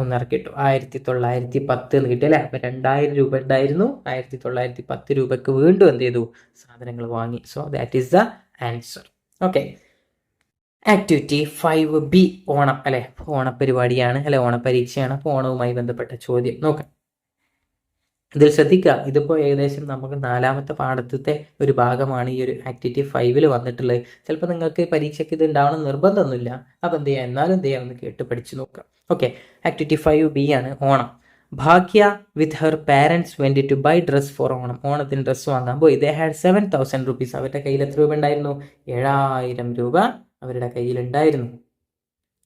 ഒന്നിറക്കിയിട്ടു 1910 എന്ന് കിട്ടി അല്ലേ. അപ്പം 2000 രൂപ ഉണ്ടായിരുന്നു, 1910 രൂപയ്ക്ക് വീണ്ടും എന്ത് ചെയ്തു, സാധനങ്ങൾ വാങ്ങി. So that is the answer. Okay, activity 5B Onam അല്ലെ, ഓണപരിപാടിയാണ് അല്ലെ, ഓണപരീക്ഷയാണ്. അപ്പോൾ ഓണവുമായി ബന്ധപ്പെട്ട ചോദ്യം നോക്കാം. ഇതിൽ ശ്രദ്ധിക്കുക, ഇതിപ്പോൾ ഏകദേശം നമുക്ക് 4ാമത്തെ പാഠത്തെ ഒരു ഭാഗമാണ് ഈ ഒരു ആക്ടിവിറ്റി 5ൽ വന്നിട്ടുള്ളത്. ചിലപ്പോൾ നിങ്ങൾക്ക് പരീക്ഷയ്ക്ക് ഇത് ഉണ്ടാവണം നിർബന്ധമൊന്നുമില്ല. അപ്പോൾ എന്ത് ചെയ്യാം, എന്നാലും എന്ത് ചെയ്യാം, ഒന്ന് കേട്ട് പഠിച്ചു നോക്കാം. ഓക്കെ, ആക്ടിവിറ്റി 5B ആണ് Onam. Bhagya with her parents went to buy dress for Onam. ഓണത്തിന് ഡ്രസ്സ് വാങ്ങാൻ പോയി. They had 7,000 rupees. അവരുടെ കയ്യിൽ എത്ര രൂപ ഉണ്ടായിരുന്നു? 7000 രൂപ അവരുടെ കയ്യിലുണ്ടായിരുന്നു.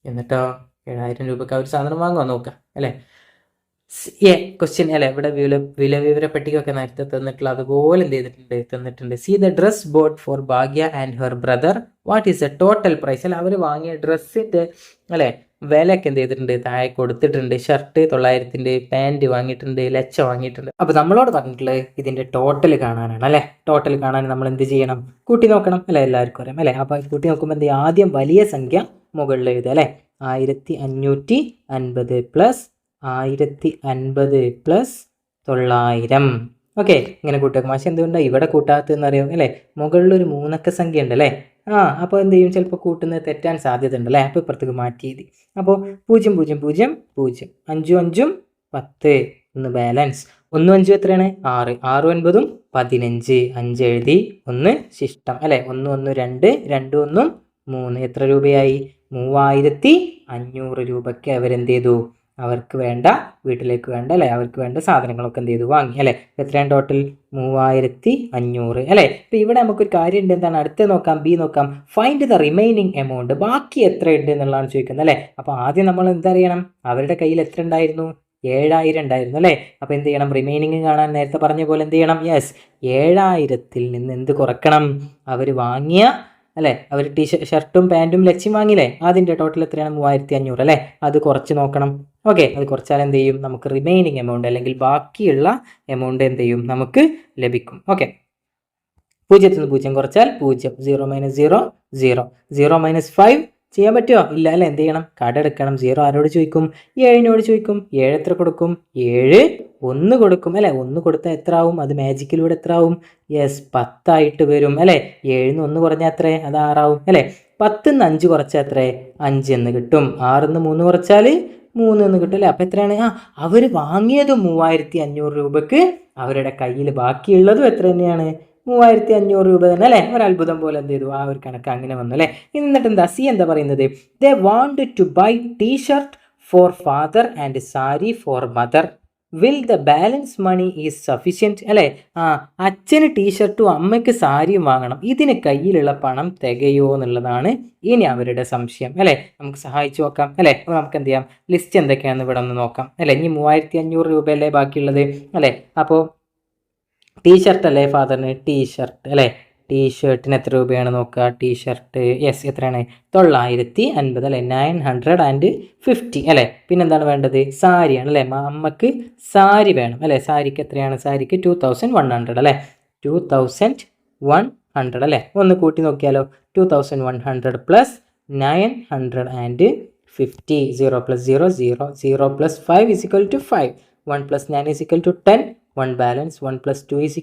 എന്നിട്ടോ 7000 രൂപയ്ക്ക് അവർ സാധനം വാങ്ങുമോ നോക്കാം അല്ലേ. ക്വസ്റ്റ്യൻ അല്ലെ, ഇവിടെ വില വിവര പട്ടികയൊക്കെ നേരത്തെ തന്നിട്ടുള്ള അതുപോലെ എന്ത് ചെയ്തിട്ടുണ്ട്, തന്നിട്ടുണ്ട്. See the dress bought for Bhagya and her brother, what is the total price. അല്ല, അവർ വാങ്ങിയ ഡ്രസ്സിന്റെ അല്ലെ വിലയൊക്കെ എന്ത് ചെയ്തിട്ടുണ്ട്, താഴെ കൊടുത്തിട്ടുണ്ട്. ഷർട്ട് 900, പാൻറ് വാങ്ങിയിട്ടുണ്ട്, ലച്ച വാങ്ങിയിട്ടുണ്ട്. അപ്പൊ നമ്മളോട് പറഞ്ഞിട്ടുള്ളത് ഇതിന്റെ ടോട്ടൽ കാണാനാണ് അല്ലെ. ടോട്ടൽ കാണാൻ നമ്മൾ എന്ത് ചെയ്യണം, കൂട്ടി നോക്കണം അല്ലെ, എല്ലാവർക്കും അറിയാം അല്ലെ. അപ്പൊ കൂട്ടി നോക്കുമ്പോൾ എന്ത് ചെയ്യും, ആദ്യം വലിയ സംഖ്യ മുകളിൽ എഴുതുക അല്ലെ. 1550 പ്ലസ് 1050 പ്ലസ് 900. ഓക്കെ, ഇങ്ങനെ കൂട്ടുക. മാഷ് എന്തുകൊണ്ടാണ് ഇവിടെ കൂട്ടാത്തതെന്ന് അറിയാം അല്ലേ. മുകളിലൊരു 3 അക്ക സംഖ്യ ഉണ്ട് അല്ലേ. അപ്പോൾ എന്ത് ചെയ്യും, ചിലപ്പോൾ കൂട്ടുന്നത് തെറ്റാൻ സാധ്യത ഉണ്ട് അല്ലേ. അപ്പോൾ ഇപ്പുറത്തേക്ക് മാറ്റി എഴുതി. അപ്പോൾ 0 0 0 0, 5 5 10, ഒന്ന് ബാലൻസ്. 1 5 എത്രയാണ്? 6, 6 9 15, 5 എഴുതി, 1 ശിഷ്ടം അല്ലേ. 1 1 2, 2 1 3, എത്ര രൂപയായി? 3500 രൂപയ്ക്ക് അവരെന്ത് ചെയ്തു, അവർക്ക് വേണ്ട വീട്ടിലേക്ക് വേണ്ട അല്ലെ, അവർക്ക് വേണ്ട സാധനങ്ങളൊക്കെ എന്ത് ചെയ്തു, വാങ്ങി അല്ലെ. എത്രയാണ് ടോട്ടൽ? 3500 അല്ലെ. ഇപ്പൊ ഇവിടെ നമുക്കൊരു കാര്യം ഉണ്ട്, എന്താണ് അടുത്ത നോക്കാം, ബി നോക്കാം. Find the remaining amount. ബാക്കി എത്ര ഉണ്ട് എന്നുള്ളതാണ് ചോദിക്കുന്നത് അല്ലെ. അപ്പൊ ആദ്യം നമ്മൾ എന്തറിയണം, അവരുടെ കയ്യിൽ എത്ര ഉണ്ടായിരുന്നു? 7000 ഉണ്ടായിരുന്നു അല്ലെ. അപ്പൊ എന്ത് ചെയ്യണം, റിമൈനിങ് കാണാൻ നേരത്തെ പറഞ്ഞ പോലെ എന്ത് ചെയ്യണം, യെസ് 7000-ൽ നിന്ന് എന്ത് കുറക്കണം, അവർ വാങ്ങിയ അല്ലെ, അവർ ഷർട്ടും പാൻറ്റും ലക്ഷ്യം വാങ്ങിയില്ലേ, അതിൻ്റെ ടോട്ടൽ എത്രയാണ്? 3500 അല്ലെ. അത് കുറച്ച് നോക്കണം. ഓക്കെ, അത് കുറച്ചാൽ എന്ത് ചെയ്യും, നമുക്ക് റിമൈനിങ് എമൗണ്ട് അല്ലെങ്കിൽ ബാക്കിയുള്ള എമൗണ്ട് എന്ത് ചെയ്യും, നമുക്ക് ലഭിക്കും. ഓക്കെ, 0 നിന്ന് 0 കുറച്ചാൽ 0, 0 - 0 0, 0 - 5 ചെയ്യാൻ പറ്റുമോ? ഇല്ല അല്ലെ. എന്ത് ചെയ്യണം, കടെടുക്കണം. 0 ആരോട് ചോദിക്കും? 7നോട് ചോദിക്കും. 7 എത്ര കൊടുക്കും? 7 1 കൊടുക്കും അല്ലെ. 1 കൊടുത്താൽ എത്ര ആവും? അത് മാജിക്കിലൂടെ എത്ര ആവും? യെസ് 10 ആയിട്ട് വരും അല്ലെ. 7 1 കുറഞ്ഞാൽ എത്ര? അത് 6 ആവും അല്ലെ. 10 5 കുറച്ചാൽ എത്ര? 5 എന്ന് കിട്ടും. 6 3 കുറച്ചാൽ 3 എന്ന് കിട്ടും അല്ലെ. അപ്പം എത്രയാണ്? അവർ വാങ്ങിയത് 3500 രൂപക്ക്, അവരുടെ കയ്യിൽ ബാക്കിയുള്ളതും എത്ര തന്നെയാണ്? 3500 രൂപ തന്നെ അല്ലേ. ഒരത്ഭുതം പോലെ എന്ത് ചെയ്തു, ആ ഒരു കണക്ക് അങ്ങനെ വന്നു അല്ലേ. എന്നിട്ട് എന്താ സി എന്താ പറയുന്നത്? They want to buy t shirt for father and sari for mother. Will the balance money is sufficient അല്ലേ. അച്ഛന് ടീഷർട്ടും അമ്മയ്ക്ക് സാരിയും വാങ്ങണം, ഇതിന് കയ്യിലുള്ള പണം തികയോ എന്നുള്ളതാണ് ഇനി അവരുടെ സംശയം അല്ലേ. നമുക്ക് സഹായിച്ചു നോക്കാം അല്ലേ. അപ്പോൾ നമുക്ക് എന്ത് ചെയ്യാം, ലിസ്റ്റ് എന്തൊക്കെയാണെന്ന് ഇവിടെ ഒന്ന് നോക്കാം അല്ലേ. ഇനി 3500 രൂപയല്ലേ ബാക്കിയുള്ളത് അല്ലേ. അപ്പോൾ ടീഷർട്ട് അല്ലേ ഫാദറിന്, ടീഷർട്ട് അല്ലേ. ടീഷർട്ടിന് എത്ര രൂപയാണ് നോക്കുക, ടീഷർട്ട് യെസ് എത്രയാണ്? 950 അല്ലേ, 950 അല്ലേ. പിന്നെന്താണ് വേണ്ടത്? സാരിയാണ് അല്ലേ. അമ്മക്ക് സാരി വേണം അല്ലേ. സാരിക്ക് എത്രയാണ്? സാരിക്ക് 2100 അല്ലേ. 2100 അല്ലേ. ഒന്ന് കൂട്ടി നോക്കിയാലോ. 2100 പ്ലസ് 950, 0 + 0 0, 0 + 5 = 5, 1 + 9 = 10, 1 ബാലൻസ്, 1 + 2 =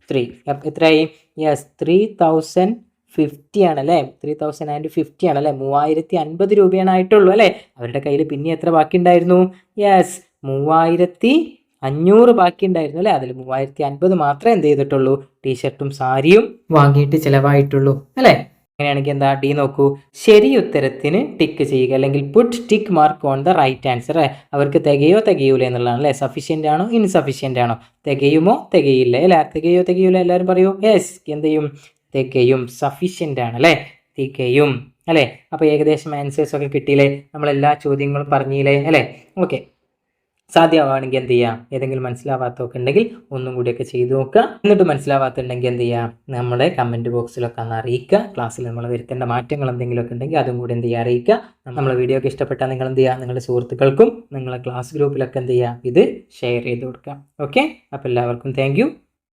3. എത്രയായി? യെസ് 3050 ആണല്ലേ. 3050 ആണല്ലേ. 3050 രൂപയാണ് ആയിട്ടുള്ളൂ അല്ലേ. അവരുടെ കയ്യിൽ പിന്നെ എത്ര ബാക്കി ഉണ്ടായിരുന്നു? യെസ് 3500 ബാക്കി ഉണ്ടായിരുന്നു അല്ലേ. അതിൽ 3050 മാത്രമേ എന്ത് ചെയ്തിട്ടുള്ളൂ, ടീഷർട്ടും സാരിയും വാങ്ങിയിട്ട് ചിലവായിട്ടുള്ളൂ അല്ലേ. അങ്ങനെയാണെങ്കിൽ എന്താ, ഡി നോക്കൂ. ശരി ഉത്തരത്തിന് ടിക്ക് ചെയ്യുക അല്ലെങ്കിൽ put tick mark on the right answer. അവർക്ക് തികയോ തികയൂല എന്നുള്ളതാണ് അല്ലേ. സഫീഷ്യൻ്റ് ആണോ ഇൻസഫീഷ്യൻ്റ് ആണോ, തികയുമോ തികയില്ല അല്ലേ. തികയോ തികയൂല എല്ലാവരും പറയൂ. യെസ് എന്ത് ചെയ്യും, തികയും, സഫീഷ്യൻ്റ് ആണ് അല്ലേ, തികയും അല്ലേ. അപ്പോൾ ഏകദേശം ആൻസേഴ്സ് ഒക്കെ കിട്ടിയില്ലേ, നമ്മളെല്ലാ ചോദ്യങ്ങളും പറഞ്ഞില്ലേ അല്ലേ. ഓക്കെ, സാധ്യമാണെങ്കിൽ എന്ത് ചെയ്യുക, ഏതെങ്കിലും മനസ്സിലാവാത്തതൊക്കെ ഉണ്ടെങ്കിൽ ഒന്നും കൂടിയൊക്കെ ചെയ്തു നോക്കുക. എന്നിട്ട് മനസ്സിലാവാത്തുണ്ടെങ്കിൽ എന്ത് ചെയ്യുക, നമ്മുടെ കമൻറ്റ് ബോക്സിലൊക്കെ ഒന്ന് അറിയിക്കുക. ക്ലാസ്സിൽ നമ്മൾ വരുത്തേണ്ട മാറ്റങ്ങൾ എന്തെങ്കിലുമൊക്കെ ഉണ്ടെങ്കിൽ അതും കൂടി എന്ത് ചെയ്യുക, അറിയിക്കുക. നമ്മളെ വീഡിയോ ഒക്കെ ഇഷ്ടപ്പെട്ടാൽ നിങ്ങൾ എന്ത് ചെയ്യുക, നിങ്ങളുടെ സുഹൃത്തുക്കൾക്കും നിങ്ങളെ ക്ലാസ് ഗ്രൂപ്പിലൊക്കെ എന്ത് ചെയ്യുക, ഇത് ഷെയർ ചെയ്ത് കൊടുക്കുക. ഓക്കെ, അപ്പോൾ എല്ലാവർക്കും താങ്ക് യു.